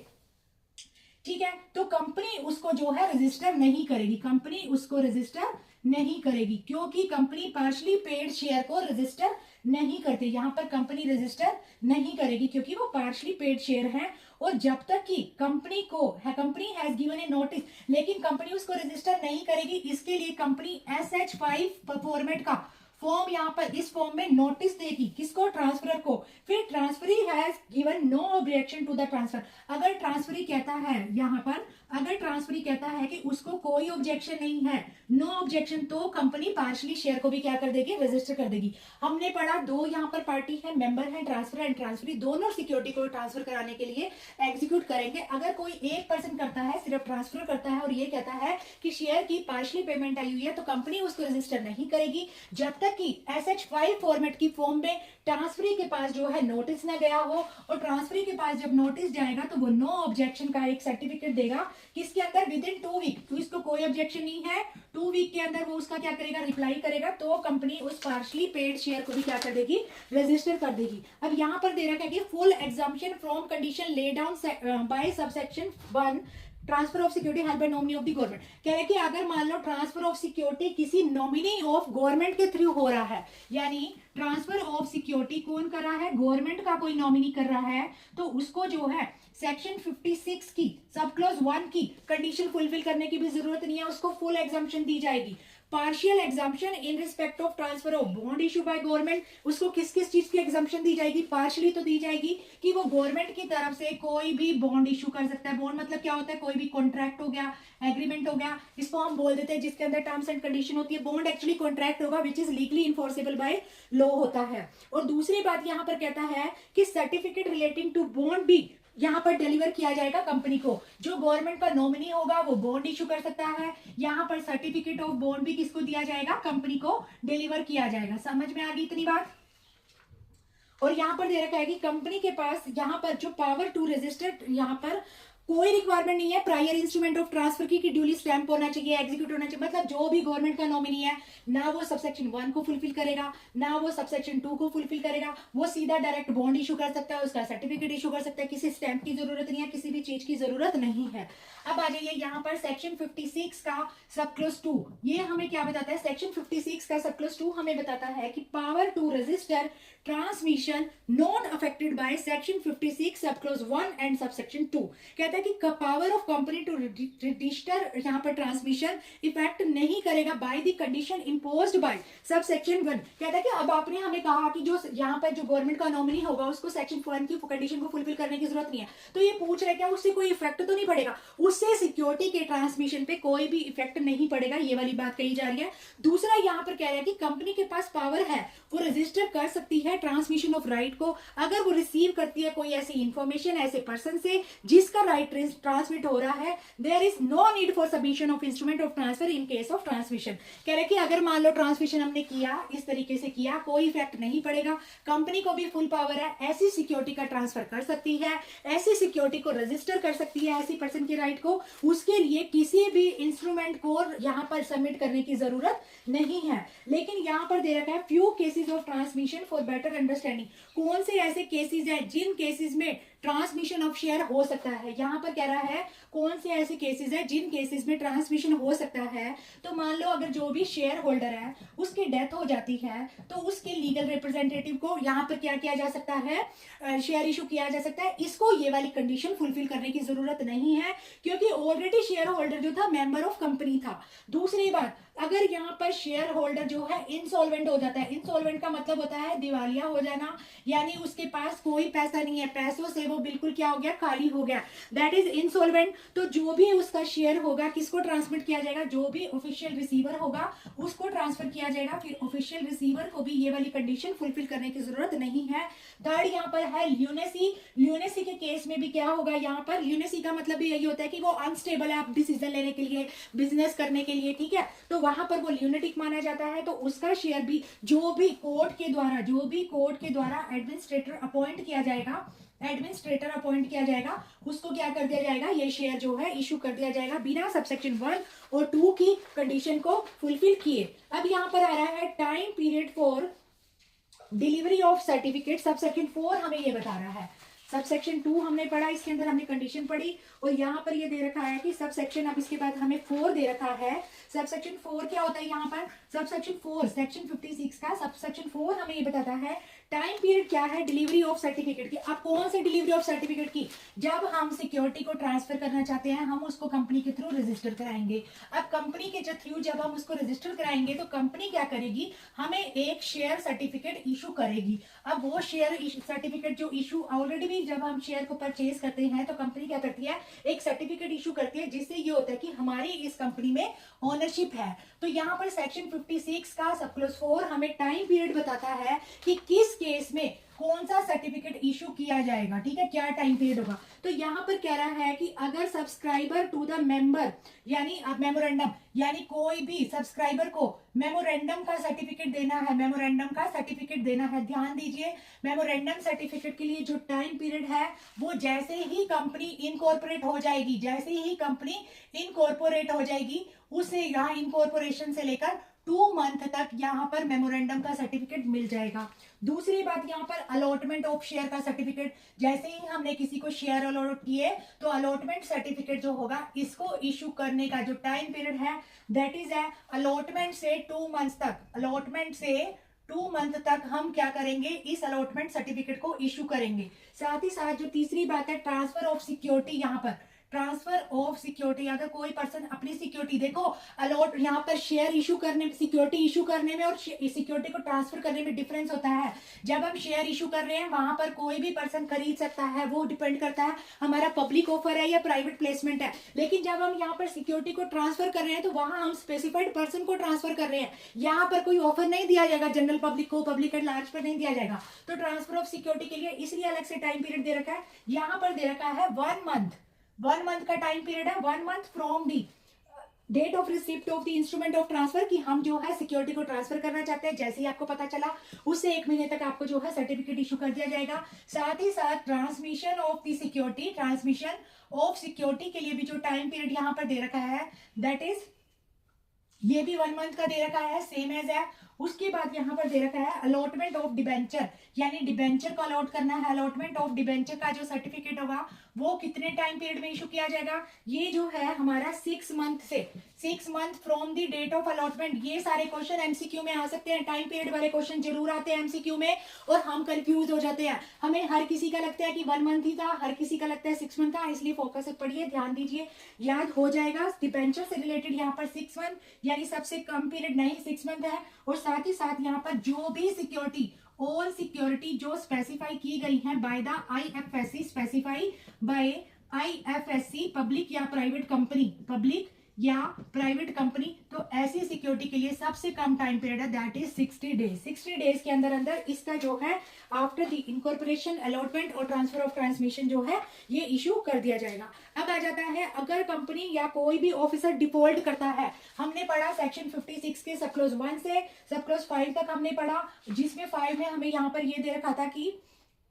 ठीक है, तो कंपनी उसको जो है रजिस्टर नहीं करेगी, कंपनी उसको रजिस्टर नहीं करेगी, क्योंकि कंपनी पार्शली पेड शेयर को रजिस्टर नहीं करती। यहां पर कंपनी रजिस्टर नहीं करेगी क्योंकि वो पार्शली पेड शेयर है, और जब तक कि कंपनी को company has given A notice, लेकिन कंपनी उसको रजिस्टर नहीं करेगी, इसके लिए कंपनी SH5 फॉर्मेट का फॉर्म यहाँ पर इस फॉर्म में नोटिस देगी, किसको, ट्रांसफरर को। फिर transferee has given no objection to the transfer, अगर ट्रांसफरी कहता है यहाँ पर, अगर ट्रांसफरी कहता है कि उसको कोई ऑब्जेक्शन नहीं है, नो ऑब्जेक्शन, तो कंपनी पार्शली शेयर को भी क्या कर देगी, रजिस्टर कर देगी। हमने पढ़ा दो यहाँ पर पार्टी है, मेंबर है, ट्रांसफर एंड ट्रांसफरी, दोनों सिक्योरिटी को ट्रांसफर कराने के लिए एग्जीक्यूट करेंगे। अगर कोई एक पर्सन करता है, सिर्फ ट्रांसफर करता है और ये कहता है कि शेयर की पार्शली पेमेंट आई हुई है, तो कंपनी उसको रजिस्टर नहीं करेगी जब तक कि SH5 फॉर्मेट की फॉर्म में ट्रांसफरी के पास जो है नोटिस ना गया हो, और ट्रांसफरी के पास जब नोटिस जाएगा तो वो नो ऑब्जेक्शन का एक सर्टिफिकेट देगा, किसके अंदर, विद इन 2 वीक, तो इसको कोई ऑब्जेक्शन नहीं है, 2 वीक के अंदर वो उसका क्या करेगा, रिप्लाई करेगा, तो कंपनी उस पार्शली पेड शेयर को भी क्या कर देगी, रजिस्टर कर देगी। अब यहाँ पर दे रखा है कि full exemption from condition lay down by subsection 1 transfer of security held by nominee of the government. कह रहे हैं कि अगर मान लो ट्रांसफर ऑफ सिक्योरिटी किसी नॉमिनी ऑफ गवर्नमेंट के थ्रू हो रहा है, यानी ट्रांसफर ऑफ सिक्योरिटी कौन कर रहा है, गवर्नमेंट का कोई नॉमिनी कर रहा है, तो उसको जो है सेक्शन 56 की सब क्लॉज 1 की कंडीशन फुलफिल करने की भी जरूरत नहीं है, उसको फुल एग्जाम्पशन दी जाएगी। Partial exemption in respect of transfer of bond issue by government, उसको किस किस चीज की एग्जाम्पशन दी जाएगी, पार्शियली तो दी जाएगी कि वो गवर्नमेंट की तरफ से कोई भी बॉन्ड इशू कर सकता है। बॉन्ड मतलब क्या होता है, कोई भी कॉन्ट्रैक्ट हो गया, एग्रीमेंट हो गया, इसको हम बोल देते हैं जिसके अंदर टर्म्स एंड कंडीशन होती है। बॉन्ड एक्चुअली कॉन्ट्रैक्ट होगा which is legally enforceable by law होता है। और दूसरी बात यहाँ पर कहता है कि सर्टिफिकेट रिलेटिंग टू बॉन्ड भी यहाँ पर डिलीवर किया जाएगा कंपनी को, जो गवर्नमेंट का नॉमिनी होगा वो बॉन्ड इशू कर सकता है, यहाँ पर सर्टिफिकेट ऑफ बॉन्ड भी किसको दिया जाएगा, कंपनी को डिलीवर किया जाएगा। समझ में आ गई इतनी बात। और यहाँ पर दे रखा है कि कंपनी के पास यहाँ पर जो पावर टू रजिस्टर, यहाँ पर कोई रिक्वायरमेंट नहीं है प्रायर इंस्ट्रूमेंट ऑफ ट्रांसफर की कि ड्यूली स्टैंप होना चाहिए, एग्जीक्यूट होना चाहिए। मतलब जो भी गवर्नमेंट का नॉमिनी है ना वो सबसेक्शन 1 को फुलफिल करेगा, ना वो सबसेक्शन 2 को फुलफिल करेगा, वो सीधा डायरेक्ट बॉन्ड इशू कर सकता है, उसका सर्टिफिकेट इशू कर सकता है, किसी स्टैंप की जरूरत नहीं है, किसी भी चीज की जरूरत नहीं है। अब आ जाइए यहाँ पर सेक्शन 56 का सब क्लोज 2, ये हमें क्या बताता है, सेक्शन 56 का सब क्लोज 2 हमें बताता है कि power to register transmission not affected by section 56 sub close 1 and subsection 2। कहता है कि power of company to register यहाँ पर ट्रांसमिशन इफेक्ट नहीं करेगा by the condition imposed by subsection 1। कहता है कि अब आपने हमें कहा कि जो यहाँ पर जो गवर्नमेंट का नॉमिनी होगा उसको सेक्शन 1 की कंडीशन को फुलफिल करने की जरूरत नहीं है, तो ये पूछ रहे क्या उससे कोई इफेक्ट तो नहीं पड़ेगा, उससे सिक्योरिटी के ट्रांसमिशन पे कोई भी इफेक्ट नहीं पड़ेगा, ये वाली बात कही जा रही है। दूसरा यहाँ पर कह रहा है कि कंपनी के पास पावर है, वो रजिस्टर कर सकती है ट्रांसमिशन ऑफ राइट को, अगर वो रिसीव करती है कोई ऐसी इंफॉर्मेशन ऐसे पर्सन से जिसका राइट ट्रांसमिट हो रहा है, there is no need for submission of instrument of transfer in case of transmission. कह रहे कि अगर मान लो ट्रांसमिशन हमने किया, इस तरीके से किया, कोई इफेक्ट नहीं पड़ेगा, कंपनी को भी फुल पावर है, ऐसी सिक्योरिटी का ट्रांसफर कर सकती है, ऐसी सिक्योरिटी को रजिस्टर कर सकती है, ऐसी पर्सन के राइट को, उसके लिए किसी भी इंस्ट्रूमेंट को यहाँ पर सबमिट करने की जरूरत नहीं है। लेकिन यहाँ पर दे रखा है few cases of transmission for better understanding, कौन से ऐसे केसेस हैं जिन केसेस में ट्रांसमिशन ऑफ शेयर हो सकता है। यहाँ पर कह रहा है कौन से ऐसे केसेस है जिन केसेस में ट्रांसमिशन हो सकता है। तो मान लो अगर जो भी शेयर होल्डर है उसकी डेथ हो जाती है तो उसके लीगल रिप्रेजेंटेटिव को यहाँ पर क्या किया जा सकता है, शेयर इशू किया जा सकता है। इसको ये वाली कंडीशन फुलफिल करने की जरूरत नहीं है क्योंकि ऑलरेडी शेयर होल्डर जो था मेंबर ऑफ कंपनी था। दूसरी बात, अगर यहाँ पर शेयर होल्डर जो है इंसॉल्वेंट हो जाता है, इंसॉल्वेंट का मतलब होता है दिवालिया हो जाना, यानी उसके पास कोई पैसा नहीं है, पैसों से वो बिल्कुल क्या हो गया, खाली हो गया, दैट इज इंसॉल्वेंट। तो जो भी उसका शेयर होगा किसको ट्रांसमिट किया जाएगा, जो भी ऑफिशियल रिसीवर होगा उसको ट्रांसफर किया जाएगा। फिर ऑफिशियल रिसीवर को भी ये वाली कंडीशन फुलफिल करने की जरूरत नहीं है। थर्ड यहाँ पर है ल्यूनेसी। ल्यूनेसी के केस में भी क्या होगा, यहाँ पर ल्यूनेसी का मतलब भी यही होता है कि वो अनस्टेबल है आप डिसीजन लेने के लिए, बिजनेस करने के लिए, ठीक है, तो वहां पर वो ल्यूनेटिक माना जाता है। तो उसका शेयर भी जो भी कोर्ट के द्वारा एडमिनिस्ट्रेटर अपॉइंट किया जाएगा, उसको क्या कर दिया जाएगा, ये शेयर जो है इशू कर दिया जाएगा बिना सबसेक्शन 1 और 2 की कंडीशन को फुलफिल किए। अब यहाँ पर आ रहा है time period for delivery of certificate. Subsection 4 हमें ये बता रहा है, सबसेक्शन 2 हमने पढ़ा, इसके अंदर हमने कंडीशन पढ़ी और यहाँ पर ये दे रखा है कि सबसेक्शन, अब इसके बाद हमें 4 दे रखा है। सबसेक्शन 4 क्या होता है यहाँ पर, सबसेक्शन 4 सेक्शन 56 का सबसेक्शन 4 हमें ये बताता है टाइम पीरियड क्या है डिलीवरी ऑफ सर्टिफिकेट की। अब कौन से डिलीवरी ऑफ सर्टिफिकेट की, जब हम सिक्योरिटी को ट्रांसफर करना चाहते हैं हम उसको कंपनी के थ्रू रजिस्टर कराएंगे। अब कंपनी के थ्रू जब हम उसको रजिस्टर कराएंगे तो कंपनी क्या करेगी, हमें एक शेयर सर्टिफिकेट इशू करेगी। अब वो शेयर सर्टिफिकेट जो इशू ऑलरेडी भी जब हम शेयर को परचेज करते हैं तो कंपनी क्या करती है, एक सर्टिफिकेट इशू करती है जिससे ये होता है कि हमारी इस कंपनी में ओनरशिप है। तो यहाँ पर सेक्शन 56 का सब क्लॉज 4 हमें टाइम पीरियड बताता है कि किस केस में कौन सा सर्टिफिकेट इशू किया जाएगा, ठीक है, क्या टाइम पीरियड होगा। तो यहाँ पर कह रहा है कि अगर सब्सक्राइबर टू द मेंबर, यानी मेमोरेंडम, यानी कोई भी सब्सक्राइबर को मेमोरेंडम का सर्टिफिकेट देना है, ध्यान दीजिए, मेमोरेंडम सर्टिफिकेट के लिए जो टाइम पीरियड है वो जैसे ही कंपनी इनकॉर्पोरेट हो जाएगी उसे यहाँ इनकॉर्पोरेशन से लेकर 2 मंथ तक यहाँ पर मेमोरेंडम का सर्टिफिकेट मिल जाएगा। दूसरी बात यहाँ पर अलॉटमेंट ऑफ शेयर का सर्टिफिकेट, जैसे ही हमने किसी को शेयर अलॉट किए तो अलॉटमेंट सर्टिफिकेट जो होगा इसको इशू करने का जो टाइम पीरियड है दैट इज अलॉटमेंट से 2 मंथ तक हम क्या करेंगे, इस अलॉटमेंट सर्टिफिकेट को इशू करेंगे। साथ ही साथ जो तीसरी बात है ट्रांसफर ऑफ सिक्योरिटी, यहाँ पर ट्रांसफर ऑफ सिक्योरिटी, अगर कोई पर्सन अपनी सिक्योरिटी, देखो अलॉट यहाँ पर शेयर इशू करने में, सिक्योरिटी इशू करने में और सिक्योरिटी को ट्रांसफर करने में डिफरेंस होता है। जब हम शेयर इशू कर रहे हैं वहां पर कोई भी पर्सन खरीद सकता है, वो डिपेंड करता है हमारा पब्लिक ऑफर है या प्राइवेट प्लेसमेंट है। लेकिन जब हम यहाँ पर सिक्योरिटी को ट्रांसफर कर रहे हैं तो वहां हम स्पेसिफाइड पर्सन को ट्रांसफर कर रहे हैं, यहाँ पर कोई ऑफर नहीं दिया जाएगा जनरल पब्लिक को, पब्लिक एट लार्ज पर नहीं दिया जाएगा। तो ट्रांसफर ऑफ सिक्योरिटी के लिए इसलिए अलग से टाइम पीरियड दे रखा है, यहाँ पर दे रखा है 1 मंथ का टाइम पीरियड है, 1 month from the date of receipt of the instrument of transfer, कि हम जो है सिक्योरिटी को ट्रांसफर करना चाहते हैं। जैसे ही आपको पता चला उससे 1 महीने तक आपको जो है सर्टिफिकेट इशू कर दिया जाएगा। साथ ही साथ ट्रांसमिशन ऑफ सिक्योरिटी के लिए भी जो टाइम पीरियड यहाँ पर दे रखा है दैट इज, ये भी 1 मंथ का दे रखा है, सेम एज है। उसके बाद यहाँ पर दे रखा है अलॉटमेंट ऑफ डिबेंचर, यानी डिबेंचर को अलॉट करना है। अलॉटमेंट ऑफ डिबेंचर का जो सर्टिफिकेट होगा वो कितने टाइम पीरियड में इशू किया जाएगा, ये जो है हमारा 6 month from the date of allotment. ये सारे क्वेश्चन एमसीक्यू में आ सकते हैं, टाइम पीरियड वाले क्वेश्चन जरूर आते हैं एमसीक्यू में और हम कंफ्यूज हो जाते हैं। हमें हर किसी का लगता है कि 1 मंथ ही था, हर किसी का लगता है 6 मंथ था, इसलिए फोकस से पढ़िए, ध्यान दीजिए, याद हो जाएगा। डिबेंचर से रिलेटेड यहाँ पर 6 मंथ, यानी सबसे कम पीरियड नहीं 6 मंथ है। और साथ ही साथ यहाँ पर जो भी सिक्योरिटी और सिक्योरिटी जो स्पेसिफाई की गई है बाय द आईएफएससी, पब्लिक या प्राइवेट कंपनी, तो ऐसी सिक्योरिटी के लिए सबसे कम टाइम पीरियड है दैट इज 60 डेज। 60 डेज के अंदर इसका जो है आफ्टर द इनकॉर्पोरेशन अलॉटमेंट और ट्रांसफर ऑफ ट्रांसमिशन जो है ये इशू कर दिया जाएगा। अब आ जाता है अगर कंपनी या कोई भी ऑफिसर डिफॉल्ट करता है, हमने पढ़ा सेक्शन 56 के सब क्लॉज 1 से सब क्लॉज 5 तक हमने पढ़ा, जिसमें 5 में हमें यहाँ पर ये दे रखा था कि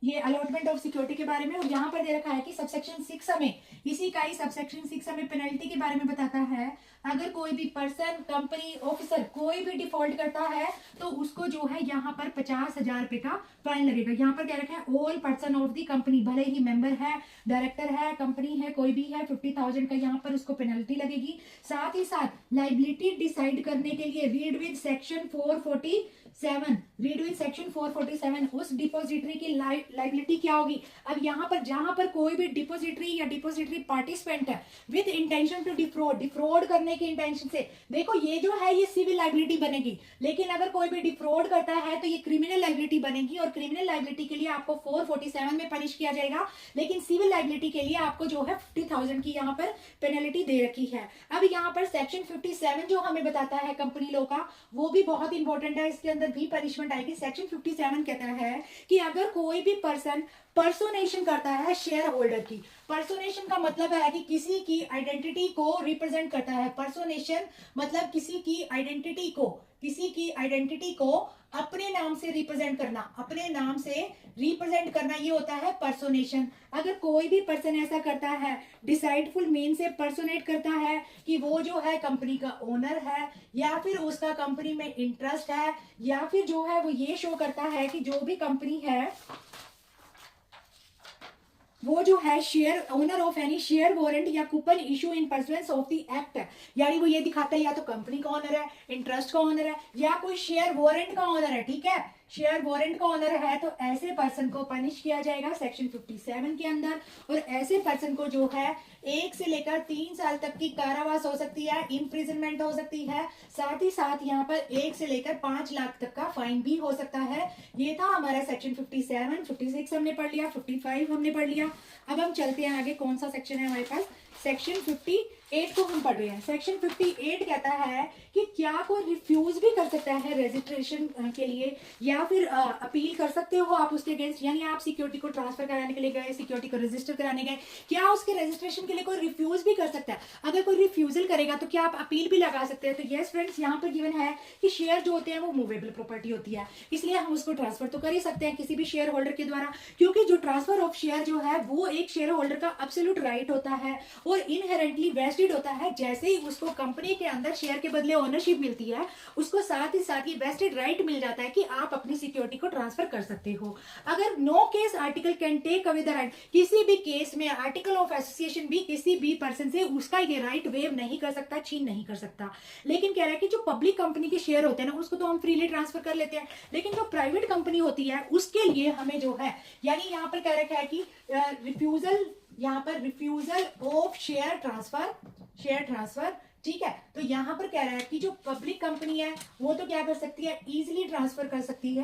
ये अलॉटमेंट ऑफ सिक्योरिटी के बारे में। और यहाँ पर दे रखा है कि सबसेक्शन 6 हमें इसी का ही सबसेक्शन 6 हमें पेनल्टी के बारे में बताता है। अगर कोई भी पर्सन, कंपनी, ऑफिसर कोई भी डिफॉल्ट करता है तो उसको जो है यहाँ पर 50,000 रुपए का फाइन लगेगा। यहाँ पर क्या रखा है, all person of the company, भले ही मेंबर है, डायरेक्टर है, कंपनी है, कोई भी है, 50,000 का यहाँ पर उसको पेनल्टी लगेगी। साथ ही साथ लाइबिलिटी डिसाइड करने के लिए read with section 447, read with section 447, उस डिपोजिटरी की लाइबिलिटी क्या होगी। अब यहाँ पर जहां पर कोई भी डिपोजिटरी या डिपोजिटरी पार्टिसिपेंट है with intention to defraud, defraud करने की इंटेंशन से, देखो ये जो है ये सिविल लाइबिलिटी बनेगी, लेकिन अगर कोई भी डिफ्रॉड करता है तो ये क्रिमिनल लाइबिलिटी बनेगी। और क्रिमिनल लाइबिलिटी के लिए आपको 447 में पनिश किया जाएगा, लेकिन सिविल लाइबिलिटी के लिए आपको जो है 50,000 की यहाँ पर पेनल्टी दे रखी है। अब यहाँ पर सेक्शन 57 जो हमें बताता है कंपनी लॉ का, वो भी बहुत इंपॉर्टेंट है, इसके अंदर भी पनिशमेंट आएगी। सेक्शन 57 कहता है कि अगर कोई भी पर्सन पर्सोनेशन करता है शेयर होल्डर की, पर्सोनेशन का मतलब है कि किसी की आइडेंटिटी को रिप्रेजेंट करता है। पर्सोनेशन मतलब किसी की आइडेंटिटी को अपने नाम से रिप्रेजेंट करना, अपने नाम से रिप्रेजेंट करना, ये होता है पर्सोनेशन। अगर कोई भी पर्सन ऐसा करता है, डिसाइडफुल मीन से पर्सोनेट करता है कि वो जो है कंपनी का ओनर है, या फिर उसका कंपनी में इंटरेस्ट है, या फिर जो है वो ये शो करता है कि जो भी कंपनी है वो जो है share owner of any share warrant या coupon issue in pursuance of the act, यानी वो ये दिखाता है या तो कंपनी का ओनर है, इंटरेस्ट का ओनर है, या कोई शेयर वारंट का ओनर है। ठीक है, शेयर वारंट का ओनर है तो ऐसे पर्सन को पनिश किया जाएगा सेक्शन 57 के अंदर। और ऐसे पर्सन को जो है 1 से लेकर 3 साल तक की कारावास हो सकती है, इम्प्रिजनमेंट हो सकती है, साथ ही साथ यहाँ पर 1 से लेकर 5 लाख तक का फाइन भी हो सकता है। ये था हमारा सेक्शन 57, 56 हमने पढ़ लिया, 55 हमने पढ़ लिया। अब हम चलते हैं आगे, कौन सा सेक्शन है हमारे पास, सेक्शन 58 को हम पढ़ रहे हैं। सेक्शन 58 कहता है कि क्या कोई रिफ्यूज भी कर सकता है रजिस्ट्रेशन के लिए, या फिर अपील कर सकते हो आप उसके अगेंस्ट, यानी आप सिक्योरिटी को ट्रांसफर कराने के लिए गए, सिक्योरिटी को रजिस्टर कराने गए, क्या उसके रजिस्ट्रेशन के लिए कोई रिफ्यूज भी कर सकता है। अगर कोई रिफ्यूजल करेगा तो क्या आप अपील भी लगा सकते हैं। तो यस फ्रेंड्स, यहाँ पर गिवन है कि शेयर जो होते हैं वो मूवेबल प्रॉपर्टी होती है, इसलिए हम उसको ट्रांसफर तो कर ही सकते हैं किसी भी शेयर होल्डर के द्वारा, क्योंकि जो ट्रांसफर ऑफ शेयर जो है वो एक शेयर होल्डर का एब्सोल्यूट राइट होता है और इनहेरेंटली वेस्टेड होता है। जैसे ही उसको कंपनी के अंदर शेयर के बदले ओनरशिप मिलती है, उसको साथ ही साथ ये वेस्टेड राइट मिल जाता है कि आप अपनी सिक्योरिटी को ट्रांसफर कर सकते हो। अगर no case article can take away the right, किसी भी केस में आर्टिकल ऑफ एसोसिएशन भी किसी भी पर्सन से उसका ये राइट वेव नहीं कर सकता, छीन नहीं कर सकता। लेकिन कह रहा है कि जो पब्लिक कंपनी के शेयर होते हैं ना, उसको तो हम फ्रीली ट्रांसफर कर लेते हैं, लेकिन जो प्राइवेट कंपनी होती है उसके लिए हमें जो है, यानी यहाँ पर कह रखा है कि रिफ्यूजल, यहाँ पर रिफ्यूजल ऑफ शेयर ट्रांसफर, ठीक है। तो यहाँ पर कह रहा है कि जो पब्लिक कंपनी है वो तो क्या कर सकती है, इजीली ट्रांसफर कर सकती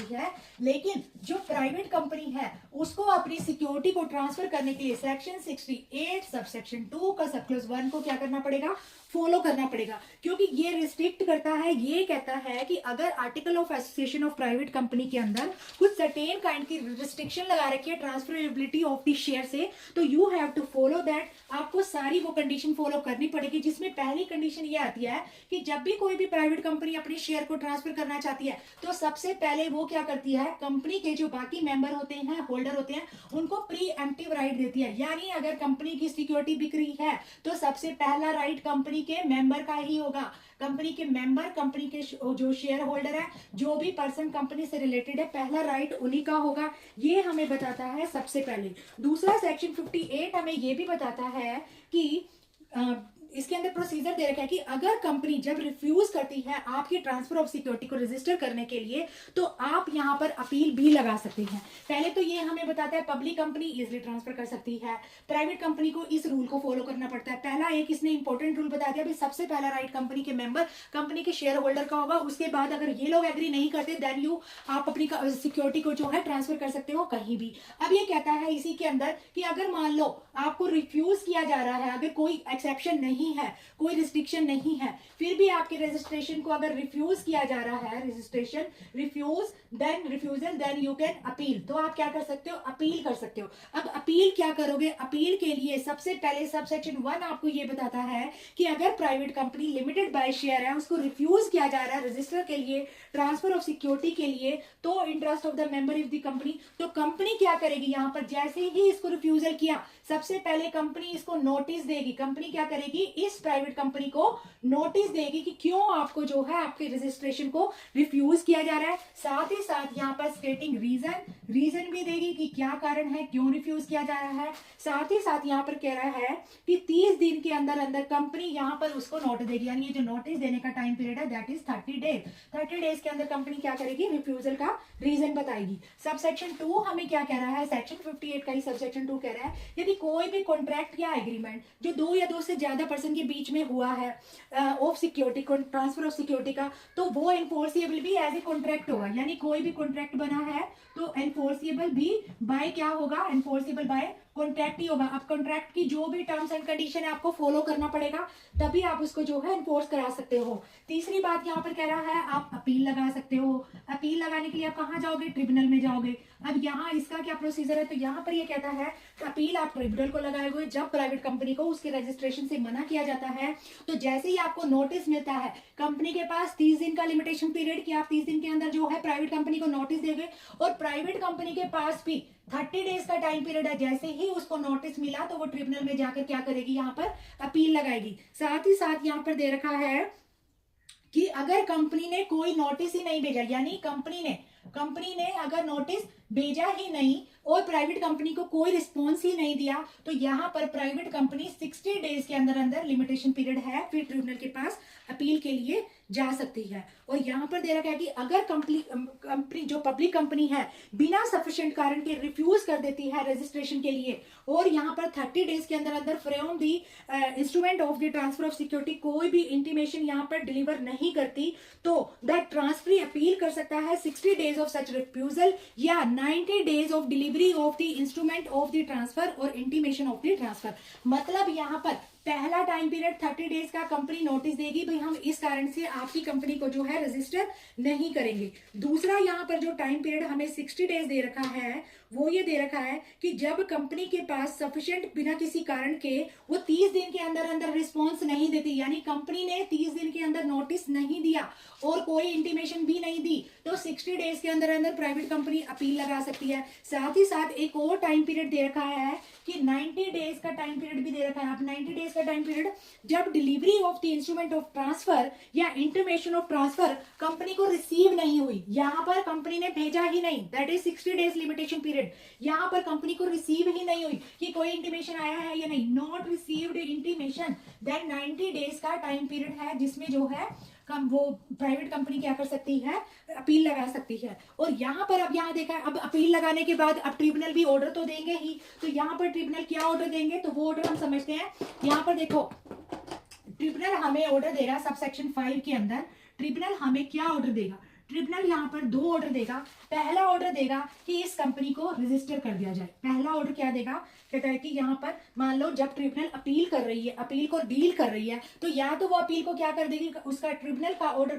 है, लेकिन जो प्राइवेट कंपनी है उसको अपनी सिक्योरिटी को ट्रांसफर करने के लिए सेक्शन 68 सबसेक्शन 2 का सब क्लॉज 1 को क्या करना पड़ेगा, फॉलो करना पड़ेगा, क्योंकि ये रिस्ट्रिक्ट करता है, ये कहता है कि अगर article of association of private company के अंदर कुछ सर्टेन काइंड की रिस्ट्रिक्शन लगा रखी है ट्रांसफरेबिलिटी ऑफ द शेयर से, तो you have to follow that, आपको सारी वो कंडीशन फॉलो करनी पड़ेगी। जिसमें पहली कंडीशन ये आती है कि जब भी कोई भी प्राइवेट कंपनी अपने शेयर को ट्रांसफर करना चाहती है तो सबसे पहले वो क्या करती है, कंपनी के जो बाकी मेंबर होते हैं, होल्डर होते हैं, उनको प्री एम्प्टिव राइट देती है। यानी अगर कंपनी की सिक्योरिटी बिक रही है तो सबसे पहला राइट कंपनी के मेंबर का ही होगा। कंपनी के मेंबर, कंपनी के जो शेयर होल्डर है, जो भी पर्सन कंपनी से रिलेटेड है, पहला राइट उन्हीं का होगा। ये हमें बताता है सबसे पहले। दूसरा सेक्शन 58 हमें ये भी बताता है कि इसके अंदर प्रोसीजर दे रखा है कि अगर कंपनी जब रिफ्यूज करती है आपकी ट्रांसफर ऑफ सिक्योरिटी को रजिस्टर करने के लिए, तो आप यहां पर अपील भी लगा सकते हैं। पहले तो ये हमें बताता है पब्लिक कंपनी इजिली ट्रांसफर कर सकती है, प्राइवेट कंपनी को इस रूल को फॉलो करना पड़ता है। पहला एक इसने इंपॉर्टेंट रूल बता दिया, सबसे पहला राइट कंपनी के मेंबर, कंपनी के शेयर होल्डर का होगा। उसके बाद अगर ये लोग एग्री नहीं करते देन आप अपनी सिक्योरिटी को जो है ट्रांसफर कर सकते हो कहीं भी। अब ये कहता है इसी के अंदर कि अगर मान लो आपको रिफ्यूज किया जा रहा है, अगर कोई एक्सेप्शन नहीं नहीं है, कोई रिस्ट्रिक्शन नहीं है, फिर भी आपके रजिस्ट्रेशन को अगर रिफ्यूज किया जा रहा है, registration refuse then refusal then you can appeal, तो आप क्या कर सकते हो, अपील कर सकते हो। अब अपील क्या करोगे, अपील के लिए सबसे पहले सब सेक्शन 1 आपको ये बताता है कि अगर private company limited by share है, उसको रिफ्यूज किया जा रहा है रजिस्टर के लिए, ट्रांसफर ऑफ सिक्योरिटी के लिए, तो interest of the member of the company, तो कंपनी क्या करेगी, यहां पर जैसे ही इसको रिफ्यूजल किया, सबसे पहले कंपनी इसको नोटिस देगी। कंपनी क्या करेगी, इस प्राइवेट कंपनी को नोटिस देगी कि क्यों आपको जो है आपके रजिस्ट्रेशन को रिफ्यूज किया जा रहा है। साथ ही साथ यहाँ पर स्टेटिंग रीजन भी देगी कि क्या कारण है, क्यों रिफ्यूज किया जा रहा है। साथ ही साथ यहाँ पर कह रहा है कि 30 दिन के अंदर अंदर कंपनी यहाँ पर उसको नोटिस देगी, यानी ये जो नोटिस देने का टाइम पीरियड है दैट इज 30 डेज। 30 डेज के अंदर कंपनी क्या करेगी, रिफ्यूजल का रीजन बताएगी। सब सेक्शन 2 हमें क्या कह रहा है, सेक्शन 58 का ही सब सेक्शन 2 कह रहा है, यदि कोई भी कॉन्ट्रैक्ट या एग्रीमेंट जो 2 या 2 से ज्यादा पर्सन के बीच में हुआ है of security, transfer of security का, तो वो एनफोर्सिएबल भी एज ए कॉन्ट्रैक्ट होगा, यानी कोई भी कॉन्ट्रैक्ट बना है तो एनफोर्सिएबल भी बाय क्या होगा, एनफोर्सिएबल बाय कॉन्ट्रैक्ट ही होगा। अब कॉन्ट्रैक्ट की जो भी टर्म्स एंड कंडीशन है आपको फॉलो करना पड़ेगा, तभी आप उसको जो है एनफोर्स करा सकते हो। तीसरी बात यहाँ पर कह रहा है आप अपील लगा सकते हो। अपील लगाने के लिए आप कहाँ जाओगे, ट्रिब्यूनल में जाओगे। अब यहाँ इसका क्या प्रोसीजर है, तो यहाँ पर ये कहता है अपील आप ट्रिब्यूनल को लगाए हुए, जब प्राइवेट कंपनी को उसके रजिस्ट्रेशन से मना किया जाता है, तो जैसे ही आपको नोटिस मिलता है, कंपनी के पास 30 दिन का लिमिटेशन पीरियड, कि आप 30 दिन के अंदर जो है प्राइवेट कंपनी को नोटिस देंगे, और प्राइवेट कंपनी के पास भी 30 डेज का टाइम पीरियड है। जैसे ही उसको नोटिस मिला तो वो ट्रिब्यूनल में जाकर क्या करेगी, यहाँ पर अपील लगाएगी। साथ ही साथ यहाँ पर दे रखा है कि अगर कंपनी ने कोई नोटिस ही नहीं भेजा, यानी कंपनी ने अगर नोटिस भेजा ही नहीं और प्राइवेट कंपनी को कोई रिस्पॉन्स ही नहीं दिया, तो यहाँ पर प्राइवेट कंपनी 60 डेज के अंदर अंदर लिमिटेशन पीरियड है, फिर ट्रिब्यूनल के पास अपील के लिए जा सकती है। और यहाँ पर दे रखा है कि अगर कंपनी जो पब्लिक कंपनी है बिना सफिशिएंट कारण के रिफ्यूज कर देती है रजिस्ट्रेशन के लिए, और यहाँ पर 30 डेज के अंदर अंदर from the instrument of the transfer of security कोई भी इंटीमेशन यहाँ पर डिलीवर नहीं करती, तो द ट्रांसफरी अपील कर सकता है 60 डेज ऑफ सच रिफ्यूजल या 90 days of delivery of the instrument of the transfer और इंटीमेशन ऑफ द ट्रांसफर। मतलब यहाँ पर पहला टाइम पीरियड 30 डेज का कंपनी नोटिस देगी, भाई हम इस कारण से आपकी कंपनी को जो है रजिस्टर नहीं करेंगे। दूसरा यहाँ पर जो टाइम पीरियड हमें 60 डेज दे रखा है, वो ये दे रखा है कि जब कंपनी के पास सफिशिएंट बिना किसी कारण के वो 30 दिन के अंदर अंदर रिस्पॉन्स नहीं देती, यानी कंपनी ने 30 दिन के अंदर नोटिस नहीं दिया और कोई इंटीमेशन भी नहीं दी, तो 60 डेज के अंदर अंदर प्राइवेट कंपनी अपील लगा सकती है। साथ ही साथ एक और टाइम पीरियड दे रखा है कि 90 डेज का टाइम पीरियड भी दे रखा है। अब 90 डेज का टाइम पीरियड जब delivery of the instrument of transfer या इंटीमेशन ऑफ ट्रांसफर कंपनी को रिसीव नहीं हुई, यहाँ पर कंपनी ने भेजा ही नहीं, that is 60 days limitation period. यहाँ पर कंपनी को रिसीव ही नहीं हुई कि कोई इंटीमेशन आया है या नहीं, not received intimation, then 90 days का टाइम पीरियड है जिसमें जो है वो प्राइवेट कंपनी क्या कर सकती है, अपील लगा सकती है। और यहाँ पर अब यहाँ देखा है, अब अपील लगाने के बाद अब ट्रिब्यूनल भी ऑर्डर तो देंगे ही, तो यहाँ पर ट्रिब्यूनल क्या ऑर्डर देंगे, तो वो ऑर्डर हम समझते हैं। यहाँ पर देखो ट्रिब्यूनल हमें ऑर्डर दे रहा है सब सेक्शन 5 के अंदर, ट्रिब्यूनल हमें क्या ऑर्डर देगा, ट्रिब्यूनल यहाँ पर 2 ऑर्डर देगा। पहला ऑर्डर देगा कि इस कंपनी को रजिस्टर कर दिया जाए। पहला ऑर्डर क्या देगा, कहता है कि यहाँ पर मान लो जब ट्रिब्यूनल अपील कर रही है, अपील को डील कर रही है, तो या तो वो अपील को क्या कर देगी, उसका ट्रिब्यूनल का ऑर्डर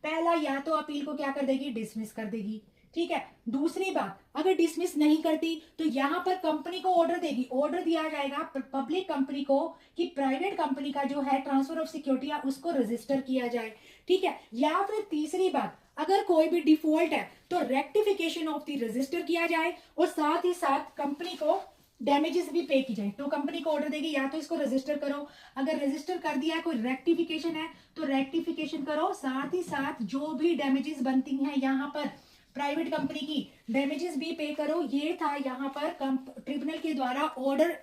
पहला या तो अपील को क्या कर देगी, डिसमिस कर देगी, ठीक है। दूसरी बात, अगर डिसमिस नहीं करती तो यहाँ पर कंपनी को ऑर्डर देगी, ऑर्डर दिया जाएगा पब्लिक कंपनी को कि प्राइवेट कंपनी का जो है ट्रांसफर ऑफ सिक्योरिटी है उसको रजिस्टर किया जाए, ठीक है। या फिर तीसरी बात, अगर कोई भी डिफॉल्ट है तो रेक्टिफिकेशन ऑफ द रजिस्टर किया जाए और साथ ही साथ कंपनी को डैमेजेस भी पे की जाए। तो कंपनी को ऑर्डर देगी या तो इसको रजिस्टर करो, अगर रजिस्टर कर दिया है, कोई रेक्टिफिकेशन है तो रेक्टिफिकेशन करो, साथ ही साथ जो भी डैमेजेस बनती हैं यहाँ पर प्राइवेट कंपनी की डैमेजेस भी पे करो। ये था यहाँ पर ट्रिब्यूनल के द्वारा order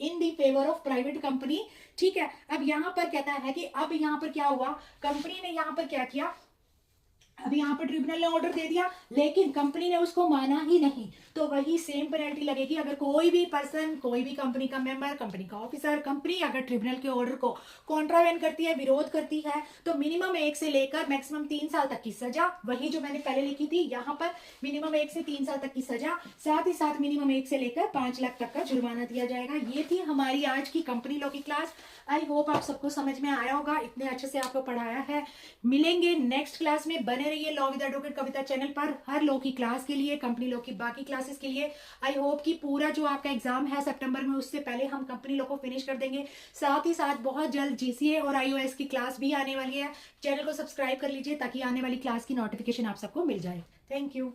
in the favour of private company, ठीक है। अब यहाँ पर कहता है कि अब यहाँ पर क्या हुआ, कंपनी ने यहाँ पर क्या किया, अभी यहाँ पर ट्रिब्यूनल ने ऑर्डर दे दिया लेकिन कंपनी ने उसको माना ही नहीं, तो वही सेम पेनल्टी लगेगी। अगर कोई भी पर्सन, कोई भी कंपनी का मेंबर, कंपनी का ऑफिसर, कंपनी अगर ट्रिब्यूनल के ऑर्डर को कॉन्ट्रावेंट करती है, विरोध करती है, तो मिनिमम 1 से लेकर मैक्सिमम 3 साल तक की सजा, वही जो मैंने पहले लिखी थी यहाँ पर, मिनिमम 1 से 3 साल तक की सजा, साथ ही साथ मिनिमम 1 से लेकर 5 लाख तक का जुर्माना दिया जाएगा। ये थी हमारी आज की कंपनी लॉ की क्लास। आई होप आप सबको समझ में आया होगा, इतने अच्छे से आपको पढ़ाया है। मिलेंगे नेक्स्ट क्लास में, बने रहिए law with advocate Kavita channel पर हर लॉ की क्लास के लिए, कंपनी लॉ की बाकी क्लासेस के लिए। आई होप कि पूरा जो आपका एग्जाम है सितंबर में, उससे पहले हम कंपनी लॉ को फिनिश कर देंगे। साथ ही साथ बहुत जल्द जीसीए और आईओएस की क्लास भी आने वाली है। चैनल को सब्सक्राइब कर लीजिए ताकि आने वाली क्लास की नोटिफिकेशन आप सबको मिल जाए। Thank you.